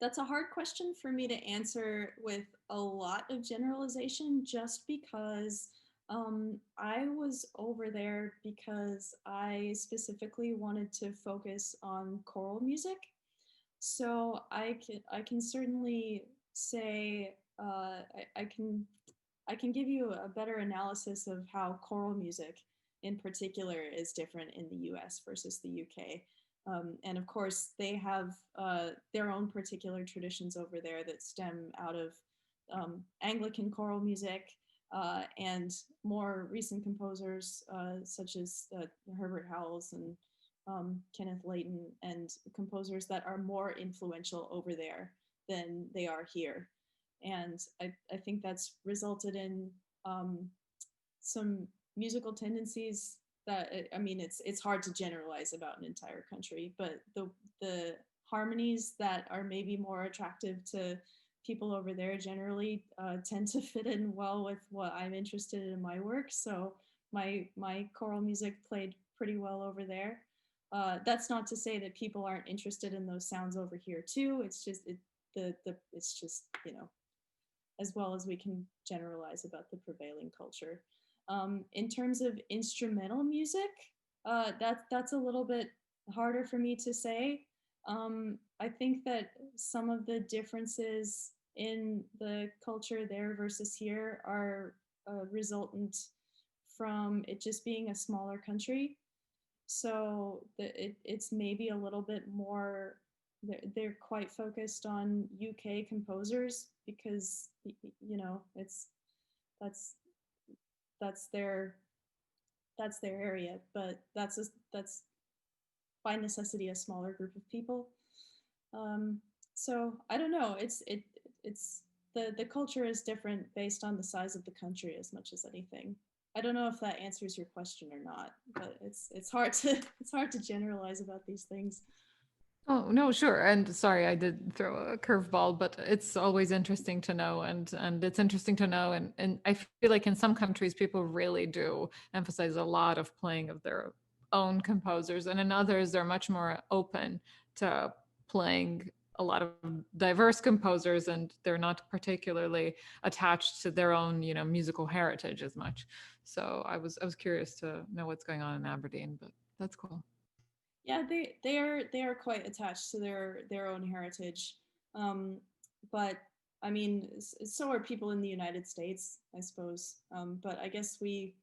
that's a hard question for me to answer with a lot of generalization, just because I was over there because I specifically wanted to focus on choral music. So I can certainly say I can give you a better analysis of how choral music in particular is different in the US versus the UK. And of course, they have their own particular traditions over there that stem out of Anglican choral music and more recent composers such as Herbert Howells and Kenneth Layton, and composers that are more influential over there than they are here. And I think that's resulted in some musical tendencies that, I mean, it's hard to generalize about an entire country, but the harmonies that are maybe more attractive to people over there generally tend to fit in well with what I'm interested in my work. So my choral music played pretty well over there. That's not to say that people aren't interested in those sounds over here too. It's just it's just, you know, as well as we can generalize about the prevailing culture. In terms of instrumental music, that's a little bit harder for me to say. I think that some of the differences in the culture there versus here are resultant from it just being a smaller country. So it's maybe a little bit more, they're quite focused on UK composers because, you know, that's their area, but that's by necessity a smaller group of people. So I don't know. It's the culture is different based on the size of the country as much as anything. I don't know if that answers your question or not, but it's hard to generalize about these things. Oh, no, sure. And sorry, I did throw a curveball, but it's always interesting to know. And it's interesting to know. And I feel like in some countries, people really do emphasize a lot of playing of their own composers. And in others, they're much more open to playing a lot of diverse composers, and they're not particularly attached to their own, you know, musical heritage as much. So I was curious to know what's going on in Aberdeen, but that's cool. Yeah, they are quite attached to their own heritage, but I mean, so are people in the United States, I suppose. But I guess we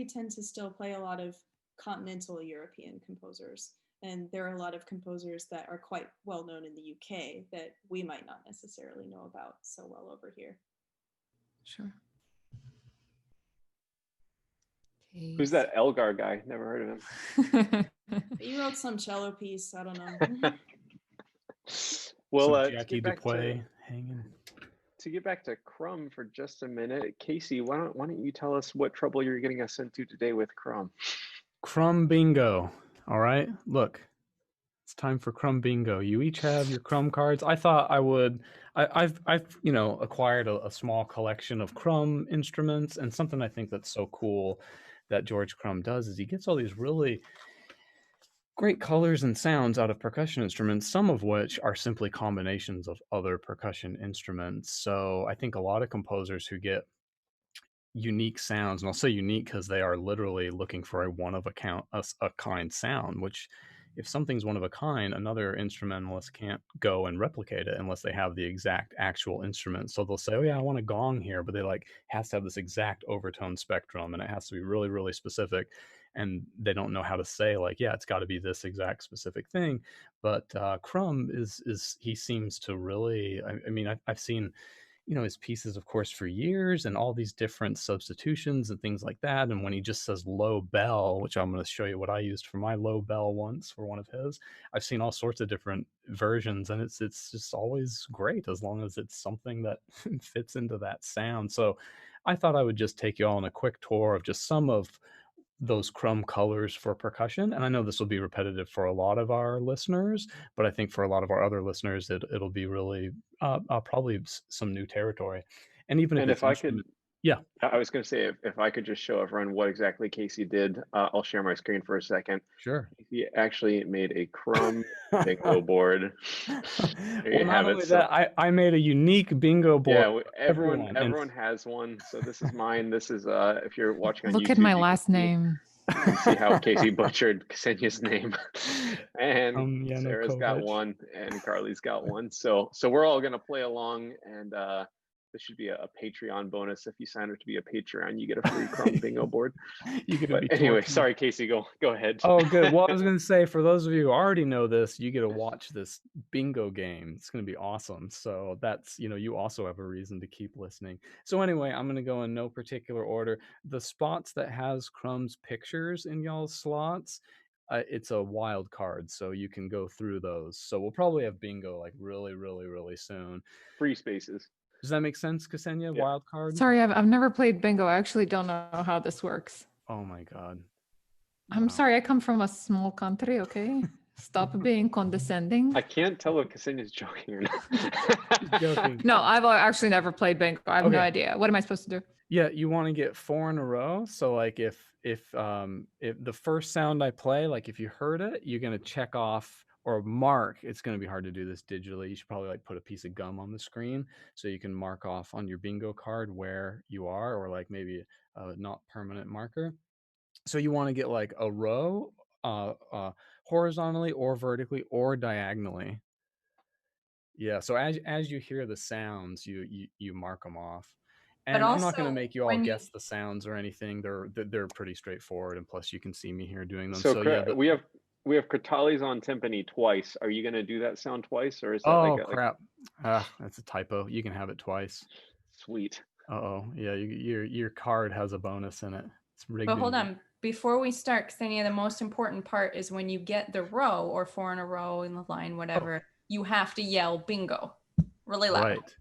tend to still play a lot of continental European composers, and there are a lot of composers that are quite well known in the UK that we might not necessarily know about so well over here. Sure. Who's that Elgar guy? Never heard of him. He wrote some cello piece. I don't know. Well, Jackie DuPuy hanging. To get back to Crumb for just a minute, Casey, why don't you tell us what trouble you're getting us into today with Crumb? Crumb bingo. All right, look, it's time for Crumb bingo. You each have your Crumb cards. I thought I would. I've you know, acquired a small collection of Crumb instruments, and something I think that's so cool that George Crumb does is he gets all these really great colors and sounds out of percussion instruments, some of which are simply combinations of other percussion instruments. So I think a lot of composers who get unique sounds, and I'll say unique because they are literally looking for a one of a kind sound, which if something's one of a kind, another instrumentalist can't go and replicate it unless they have the exact actual instrument. So they'll say, oh yeah, I want a gong here, but they like has to have this exact overtone spectrum and it has to be really, really specific. And they don't know how to say like, yeah, it's got to be this exact specific thing. But Crumb is he seems to really, I mean, I've seen his pieces, of course, for years and all these different substitutions and things like that. And when he just says low bell, which I'm going to show you what I used for my low bell once for one of his, I've seen all sorts of different versions, and it's just always great as long as it's something that fits into that sound. So I thought I would just take you all on a quick tour of just some of those Crumb colors for percussion. And I know this will be repetitive for a lot of our listeners, but I think for a lot of our other listeners, it'll be really probably some new territory. And even if And it's if I could, instrument, yeah, I was going to say, if I could just show everyone what exactly Casey did, I'll share my screen for a second. sure. He actually made a Crumb bingo board. There Well, you not have only it. that, I made a unique bingo board. Yeah, for everyone has one. So this is mine. This is if you're watching on Look YouTube, at my you can last see- name. You can see how Casey butchered Ksenia's name. And Komljenović. Sarah's got one, and Karli's got one. So we're all gonna play along, and this should be a Patreon bonus. If you sign up to be a Patreon, you get a free Crumb bingo board. You're gonna But be anyway, tortured. sorry, Casey, go ahead. Oh, good. Well, I was going to say, for those of you who already know this, you get to watch this bingo game. It's going to be awesome. So that's, you also have a reason to keep listening. So anyway, I'm going to go in no particular order. The spots that has Crumb's pictures in y'all's slots, it's a wild card, so you can go through those. So we'll probably have bingo like really, really, really soon. Free spaces. Does that make sense, Ksenija? Yeah. Wild card? Sorry, I've never played bingo. I actually don't know how this works. Oh my God. I'm Wow. sorry, I come from a small country, okay? Stop being condescending. I can't tell if Ksenia's joking or not. Joking. No, I've actually never played bingo. I have no Okay. idea. What am I supposed to do? Yeah, you want to get 4 in a row. So like if the first sound I play, like if you heard it, you're gonna check off or mark. It's gonna be hard to do this digitally. You should probably like put a piece of gum on the screen so you can mark off on your bingo card where you are, or like maybe a not permanent marker. So you want to get like a row horizontally or vertically or diagonally. Yeah, so as you hear the sounds, you mark them off. And I'm not going to also, make you all when you- guess the sounds or anything. They're pretty straightforward, and plus you can see me here doing them. So yeah, we have Kartali's on timpani twice. Are you gonna do that sound twice, or is that oh like crap, that's a typo. You can have it twice. sweet? Uh-oh, yeah, your card has a bonus in it. It's rigged. But hold on, before we start, Ksenia, the most important part is when you get the row or 4 in a row in the line, whatever, you have to yell bingo really loud. Right.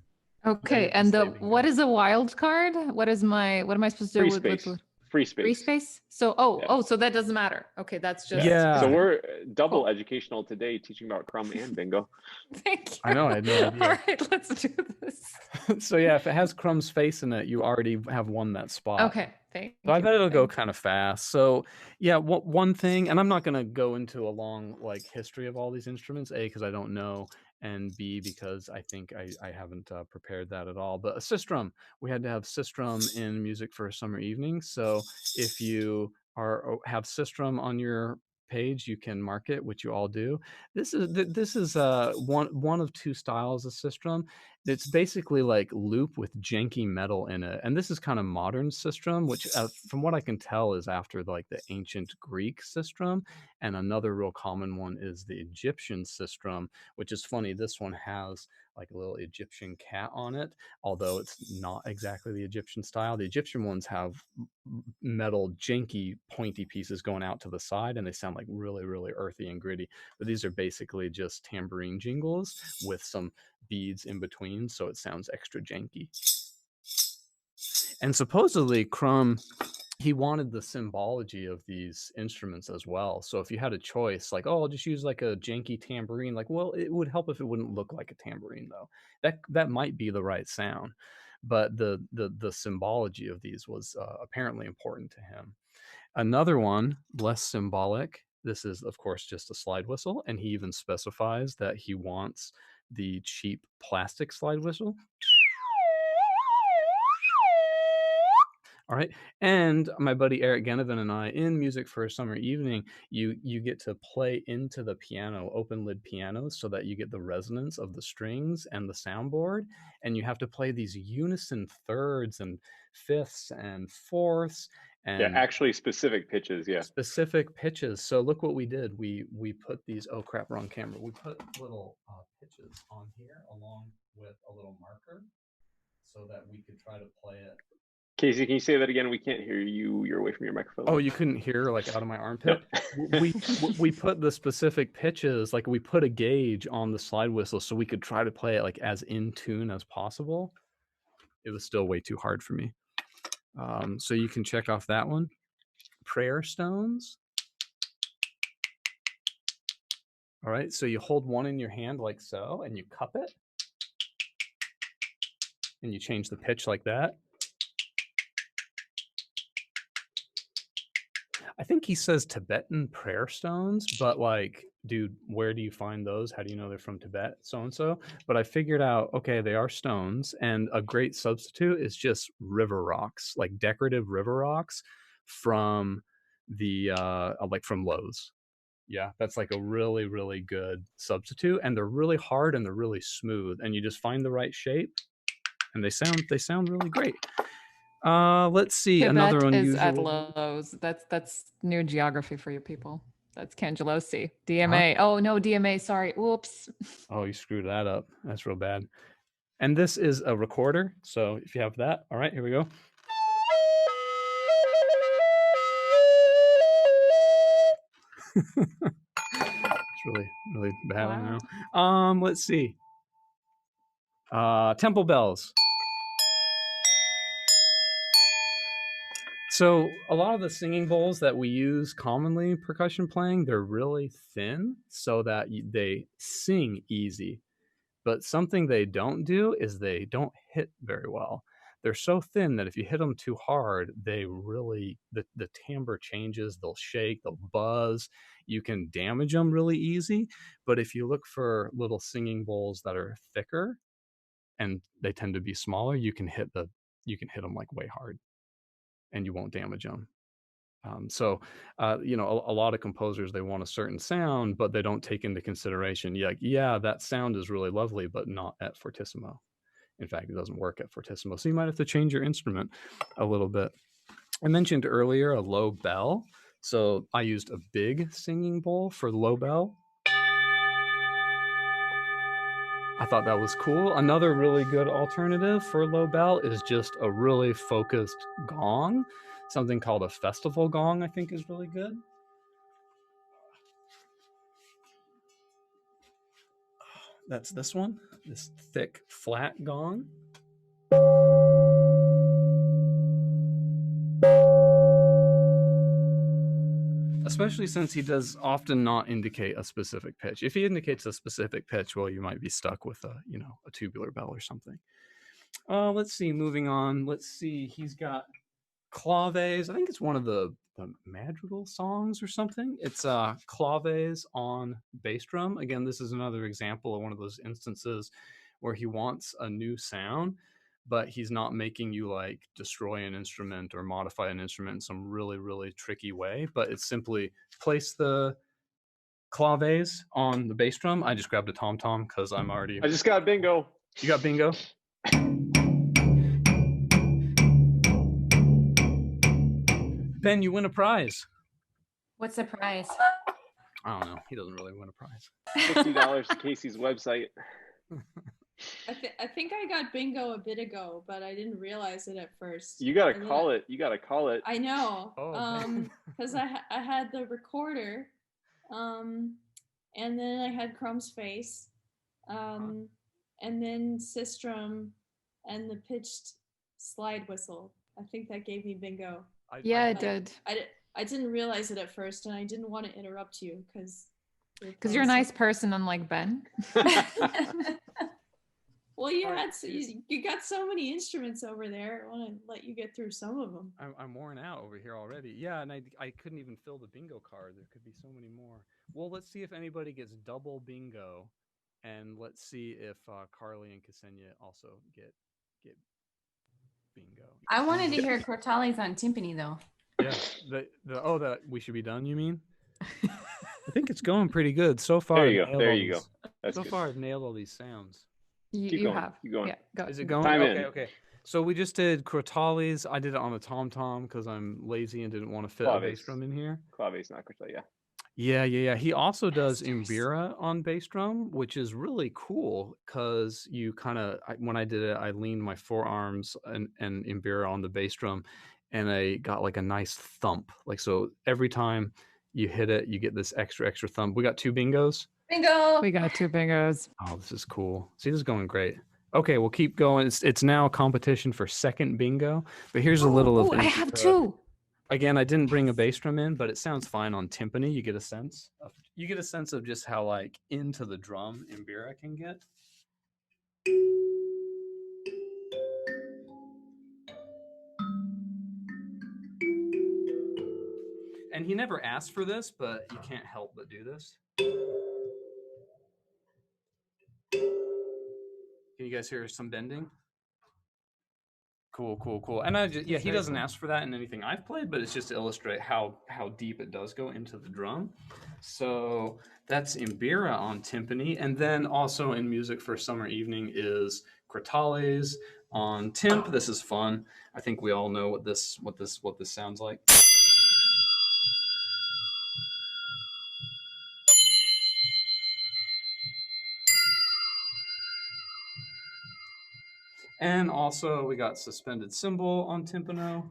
Okay, to and say the bingo. what is a wild card? What am I supposed to do Free with space. Free space. free space? So Yeah. so that doesn't matter. Okay, that's just Yeah. So we're double Cool. educational today, teaching about Crumb and bingo. Thank you. I know, I had no idea. All right, let's do this. So yeah, if it has Crumb's face in it, you already have won that spot. Okay, thank So I you. bet it'll go Thank you. kind of fast. So yeah, one thing, and I'm not going to go into a long like history of all these instruments, A, because I don't know, and B, because I think I haven't prepared that at all. But a sistrum, we had to have sistrum in music for a summer evening. So if you have sistrum on your page, you can mark it, which you all do. This is one of 2 styles of sistrum. It's basically like loop with janky metal in it, and this is kind of modern sistrum, which from what I can tell is after like the ancient Greek sistrum. And another real common one is the Egyptian sistrum, which is funny. This one has like a little Egyptian cat on it, although it's not exactly the Egyptian style. The Egyptian ones have metal janky pointy pieces going out to the side, and they sound like really, really earthy and gritty. But these are basically just tambourine jingles with some beads in between, so it sounds extra janky. And supposedly Crumb, he wanted the symbology of these instruments as well. So if you had a choice, like, oh, I'll just use like a janky tambourine, like, well, it would help if it wouldn't look like a tambourine, though. That might be the right sound, but the symbology of these was apparently important to him. Another one, less symbolic, This is, of course, just a slide whistle, and he even specifies that he wants the cheap plastic slide whistle. All right. And my buddy Eric Guinivan and I, in Music for a Summer Evening, you get to play into the piano, open lid pianos, so that you get the resonance of the strings and the soundboard. And you have to play these unison thirds and fifths and fourths. And yeah, actually specific pitches. Yeah. Specific pitches. So look what we did. We put these, oh crap, wrong camera. We put little pitches on here along with a little marker so that we could try to play it. Casey, can you say that again? We can't hear you. You're away from your microphone. Oh, you couldn't hear like out of my armpit? we put the specific pitches, like we put a gauge on the slide whistle so we could try to play it like as in tune as possible. It was still way too hard for me. So you can check off that one. Prayer stones. All right, so you hold one in your hand like so, and you cup it. And you change the pitch like that. I think he says Tibetan prayer stones, but like, dude, where do you find those? How do you know they're from Tibet? So-and-so. But I figured out, okay, they are stones, and a great substitute is just river rocks, like decorative river rocks from the, like from Lowe's. Yeah, that's like a really, really good substitute, and they're really hard and they're really smooth, and you just find the right shape, and they sound really great. Let's see. Tibet another unusual is at Lowe's. That's new geography for you people. That's Cangelosi. DMA. Huh? Oh no, DMA. Sorry. Whoops. Oh, you screwed that up. That's real bad. And this is a recorder. So if you have that, all right, here we go. It's really, really bad. Wow. I know. Let's see. Temple bells. So a lot of the singing bowls that we use commonly in percussion playing, they're really thin so that they sing easy. But something they don't do is they don't hit very well. They're so thin that if you hit them too hard, they really, the timbre changes, they'll shake, they'll buzz. You can damage them really easy. But if you look for little singing bowls that are thicker and they tend to be smaller, you can hit them like way hard, and you won't damage them. You know, a lot of composers, they want a certain sound, but they don't take into consideration, yeah, that sound is really lovely, but not at fortissimo. In fact, it doesn't work at fortissimo. So you might have to change your instrument a little bit. I mentioned earlier a low bell. So I used a big singing bowl for the low bell. I thought that was cool. Another really good alternative for low bell is just a really focused gong. Something called a festival gong, I think, is really good. That's this one, this thick, flat gong. Especially since he does often not indicate a specific pitch. If he indicates a specific pitch, well, you might be stuck with a tubular bell or something. Let's see, moving on. Let's see, he's got claves. I think it's one of the madrigal songs or something. It's claves on bass drum. Again, this is another example of one of those instances where he wants a new sound, but he's not making you like destroy an instrument or modify an instrument in some really, really tricky way, but it's simply place the claves on the bass drum. I just grabbed a tom-tom because I just got bingo. You got bingo? Ben, you win a prize. What's the prize? I don't know. He doesn't really win a prize. $50 to Casey's website. I think I got bingo a bit ago, but I didn't realize it at first. You gotta call it. You gotta call it. I know. Because I had the recorder, and then I had Crumb's face, and then Sistrum, and the pitched slide whistle. I think that gave me bingo. Yeah, it did. I didn't realize it at first, and I didn't want to interrupt you because you're a nice person, unlike Ben. Well, you got so many instruments over there. I want to let you get through some of them. I'm worn out over here already. Yeah, and I couldn't even fill the bingo card. There could be so many more. Well, let's see if anybody gets double bingo, and let's see if Karli and Ksenija also get bingo. I wanted to hear Crotales on timpani though. Yeah, that we should be done. You mean? I think it's going pretty good so far. There you go. That's so good. far, I've nailed all these sounds. You have. Keep going. Yeah, go. Is it going? Time in. Okay. So we just did Crotales. I did it on a tom-tom because I'm lazy and didn't want to fit a bass drum in here. Claves, not Crotale, yeah. Yeah. He also does Imbira on bass drum, which is really cool because you kind of, when I did it, I leaned my forearms and Imbira on the bass drum, and I got like a nice thump. Like, so every time you hit it, you get this extra thump. We got 2 bingos. Bingo! We got 2 bingos. Oh, this is cool. See, this is going great. Okay, we'll keep going. It's now a competition for second bingo, but here's a little of. I have 2. Again, I didn't bring a bass drum in, but it sounds fine on timpani. You get a sense of just how like into the drum Imbira can get. And he never asked for this, but you can't help but do this. Can you guys hear some bending? Cool. And he doesn't ask for that in anything I've played, but it's just to illustrate how deep it does go into the drum. So that's Imbira on timpani, and then also in music for summer evening is Crotales on timp. This is fun. I think we all know what this sounds like. And also we got suspended cymbal on timpano.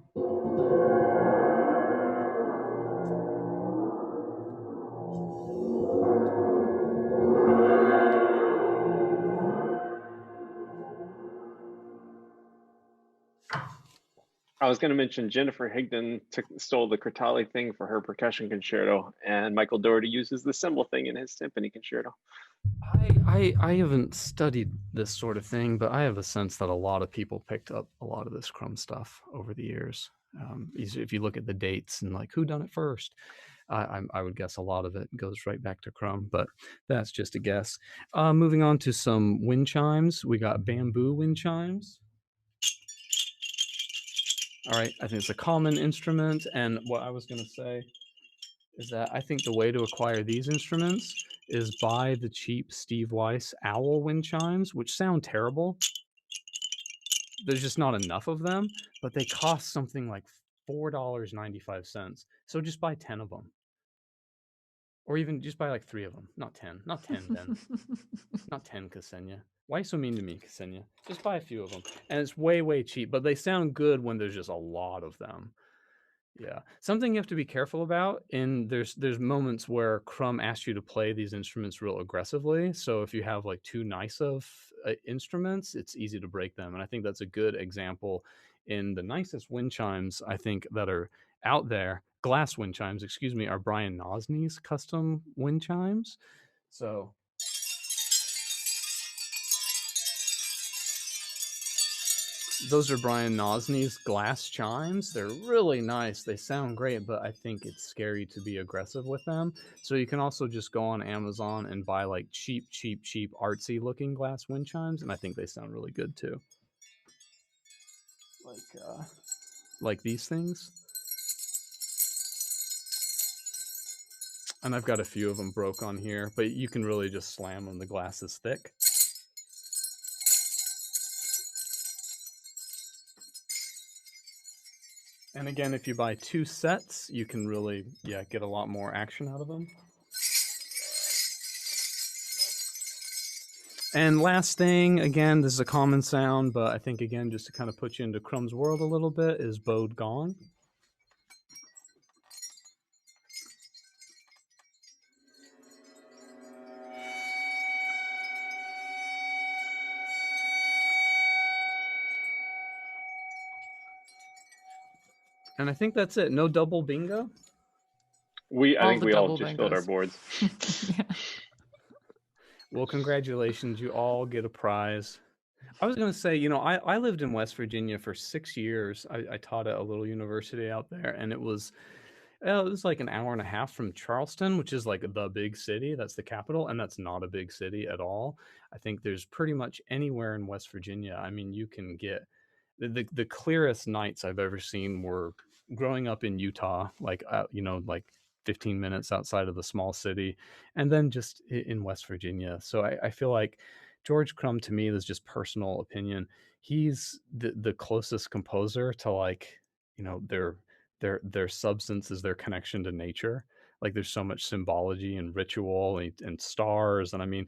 I was going to mention Jennifer Higdon stole the Crotale thing for her percussion concerto, and Michael Doherty uses the cymbal thing in his timpani concerto. I haven't studied this sort of thing, but I have a sense that a lot of people picked up a lot of this Crumb stuff over the years. If you look at the dates and like who done it first, I would guess a lot of it goes right back to Crumb, but that's just a guess. Moving on to some wind chimes. We got bamboo wind chimes. All right, I think it's a common instrument, and what I was going to say is that I think the way to acquire these instruments is buy the cheap Steve Weiss owl wind chimes, which sound terrible. There's just not enough of them, but they cost something like $4.95. So just buy 10 of them. Or even just buy like 3 of them. Not 10. Not 10, Ben. Not 10, Ksenija. Why are you so mean to me, Ksenija? Just buy a few of them. And it's way, way cheap, but they sound good when there's just a lot of them. Yeah. Something you have to be careful about, and there's moments where Crumb asks you to play these instruments real aggressively. So if you have like too nice of instruments, it's easy to break them. And I think that's a good example in the nicest wind chimes, I think, that are out there. Glass wind chimes, excuse me, are Brian Nosny's custom wind chimes. So those are Brian Nosny's glass chimes. They're really nice. They sound great, but I think it's scary to be aggressive with them. So you can also just go on Amazon and buy like cheap, artsy looking glass wind chimes, and I think they sound really good too. Like these things. And I've got a few of them broke on here, but you can really just slam them. The glass is thick. And again, if you buy 2 sets, you can really, get a lot more action out of them. And last thing, again, this is a common sound, but I think, again, just to kind of put you into Crumb's world a little bit, is bowed gong. And I think that's it. No double bingo? I think we all just filled our boards. Yeah. Well, congratulations. You all get a prize. I was going to say, I lived in West Virginia for 6 years. I taught at a little university out there, and it was like an hour and a half from Charleston, which is like the big city. That's the capital, and that's not a big city at all. I think there's pretty much anywhere in West Virginia. I mean, you can get the clearest nights I've ever seen were growing up in Utah, like like 15 minutes outside of the small city, and then just in West Virginia. So I feel like George Crumb, to me, is just personal opinion. He's the closest composer to, like, their substance is their connection to nature. Like, there's so much symbology and ritual and stars, and I mean,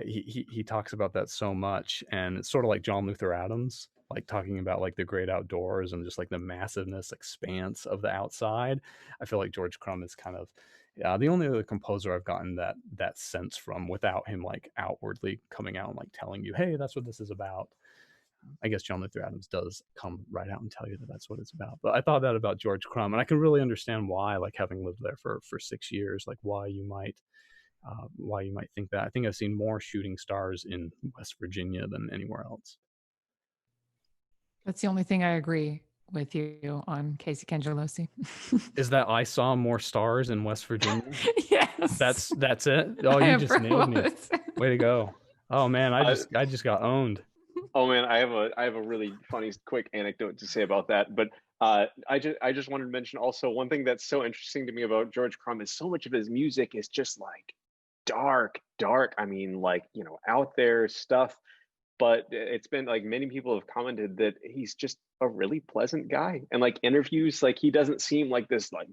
he talks about that so much, and it's sort of like John Luther Adams, like talking about like the great outdoors and just like the massiveness, expanse of the outside. I feel like George Crumb is kind of the only other composer I've gotten that sense from without him like outwardly coming out and like telling you, hey, that's what this is about. I guess John Luther Adams does come right out and tell you that that's what it's about. But I thought that about George Crumb, and I can really understand why, like having lived there for 6 years, like why you might think that. I think I've seen more shooting stars in West Virginia than anywhere else. That's the only thing I agree with you on, Casey Cangelosi. Is that I saw more stars in West Virginia? Yes. That's it? Oh, you just nailed me. Way to go. Oh man, I just got owned. Oh man, I have a really funny quick anecdote to say about that. But I just wanted to mention also one thing that's so interesting to me about George Crumb is so much of his music is just like dark. I mean, like, out there stuff. But it's been like many people have commented that he's just a really pleasant guy, and like interviews, like he doesn't seem like this like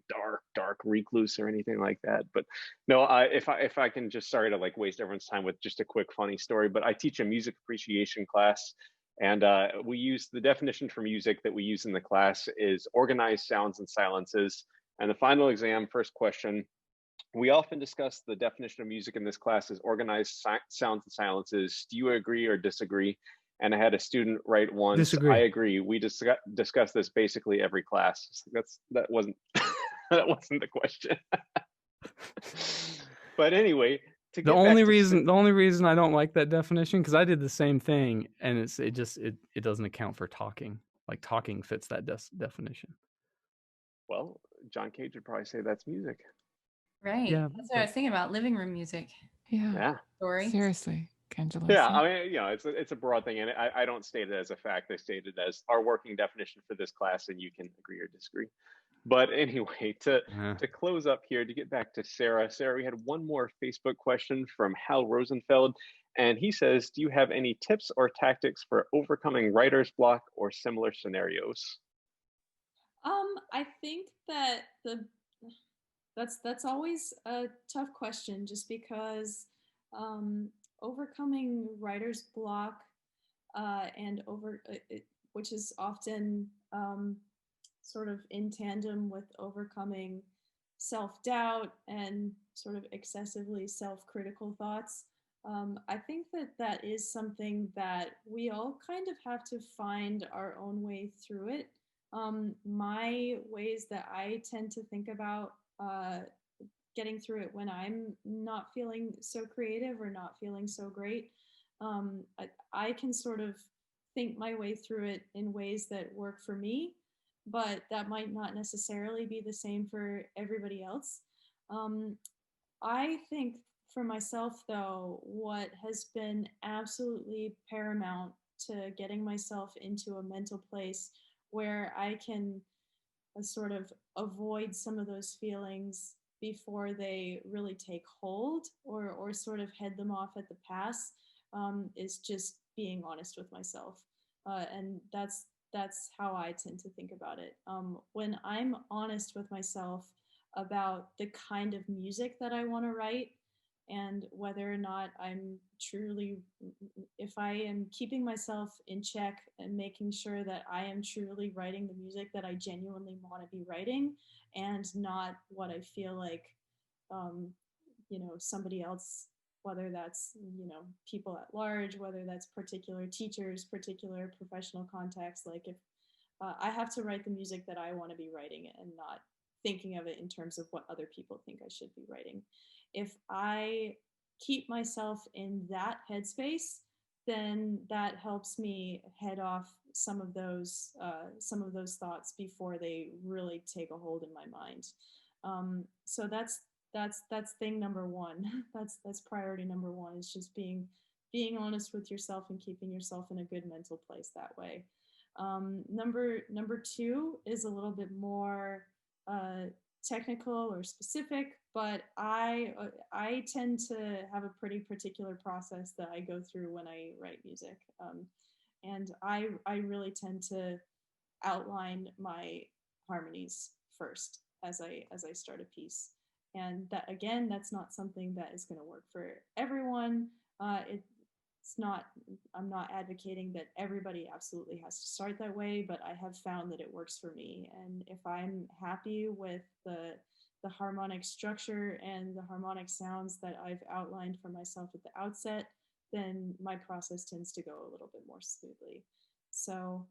dark recluse or anything like that. But no, if I can just, sorry to like waste everyone's time with just a quick funny story, but I teach a music appreciation class, and we use the definition for music that we use in the class is organized sounds and silences. And the final exam first question, we often discuss the definition of music in this class as organized sounds and silences. Do you agree or disagree? And I had a student write once, Disagree. I agree. We discuss this basically every class. That wasn't that wasn't the question. But anyway, the only reason I don't like that definition, because I did the same thing, and it doesn't account for talking. Like talking fits that definition. Well, John Cage would probably say that's music. Right. Yeah, that's what I was thinking about, living room music. Yeah. Story. Seriously, Cangelosi. Yeah, I mean, it's a broad thing, and I don't state it as a fact. I state it as our working definition for this class, and you can agree or disagree. But anyway, to close up here, to get back to Sarah. Sarah, we had one more Facebook question from Hal Rosenfeld, and he says, do you have any tips or tactics for overcoming writer's block or similar scenarios? I think that that's always a tough question, just because overcoming writer's block which is often sort of in tandem with overcoming self-doubt and sort of excessively self-critical thoughts. I think that is something that we all kind of have to find our own way through it. My ways that I tend to think about getting through it when I'm not feeling so creative or not feeling so great, I can sort of think my way through it in ways that work for me, but that might not necessarily be the same for everybody else. I think for myself, though, what has been absolutely paramount to getting myself into a mental place where I can sort of avoid some of those feelings before they really take hold, or sort of head them off at the pass, is just being honest with myself. And that's how I tend to think about it. When I'm honest with myself about the kind of music that I want to write, and whether or not if I am keeping myself in check and making sure that I am truly writing the music that I genuinely want to be writing, and not what I feel like, somebody else, whether that's, people at large, whether that's particular teachers, particular professional contexts, like if I have to write the music that I want to be writing and not thinking of it in terms of what other people think I should be writing. If I keep myself in that headspace, then that helps me head off some of those thoughts before they really take a hold in my mind. So that's thing number one. That's priority number one, is just being honest with yourself and keeping yourself in a good mental place that way. Number two is a little bit more technical or specific, but I tend to have a pretty particular process that I go through when I write music, and I really tend to outline my harmonies first as I start a piece, and that, again, that's not something that is going to work for everyone. It's not, I'm not advocating that everybody absolutely has to start that way, but I have found that it works for me. And if I'm happy with the harmonic structure and the harmonic sounds that I've outlined for myself at the outset, then my process tends to go a little bit more smoothly. So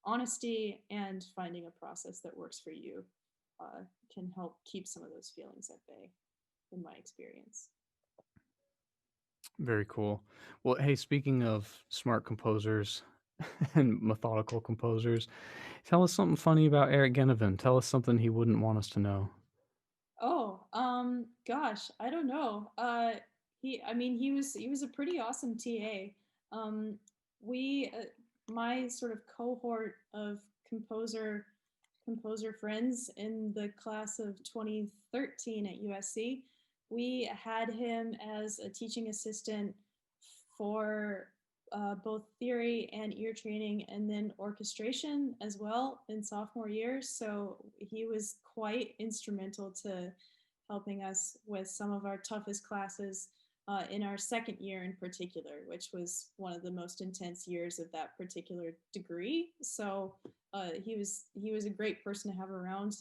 honesty and finding a process that works for you can help keep some of those feelings at bay, in my experience. Very cool. Well, hey, speaking of smart composers and methodical composers, tell us something funny about Eric Guinivan. Tell us something he wouldn't want us to know. Oh, gosh, I don't know. He was a pretty awesome TA. We, my sort of cohort of composer friends in the class of 2013 at USC, we had him as a teaching assistant for both theory and ear training, and then orchestration as well in sophomore year. So he was quite instrumental to helping us with some of our toughest classes in our second year in particular, which was one of the most intense years of that particular degree. So he was a great person to have around.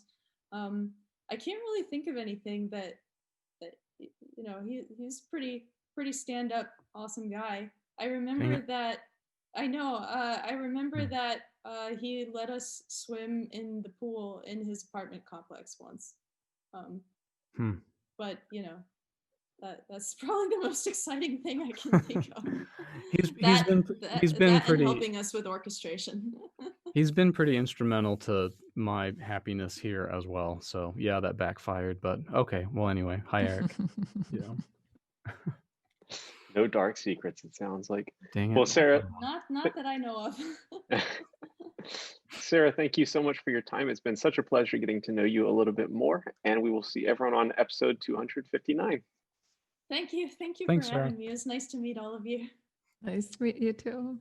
I can't really think of anything that he's pretty stand up, awesome guy. I remember that. I know. I remember that he let us swim in the pool in his apartment complex once. But that's probably the most exciting thing I can think of. He's been pretty helping us with orchestration. He's been pretty instrumental to my happiness here as well. So yeah, that backfired. But okay. Well, anyway, hi Eric. No dark secrets, it sounds like. Dang it. Well, Sarah. Not that I know of. Sarah, thank you so much for your time. It's been such a pleasure getting to know you a little bit more, and we will see everyone on episode 259. Thanks, for Thanks, having Sarah. me. It was nice to meet all of you. Nice to meet you too.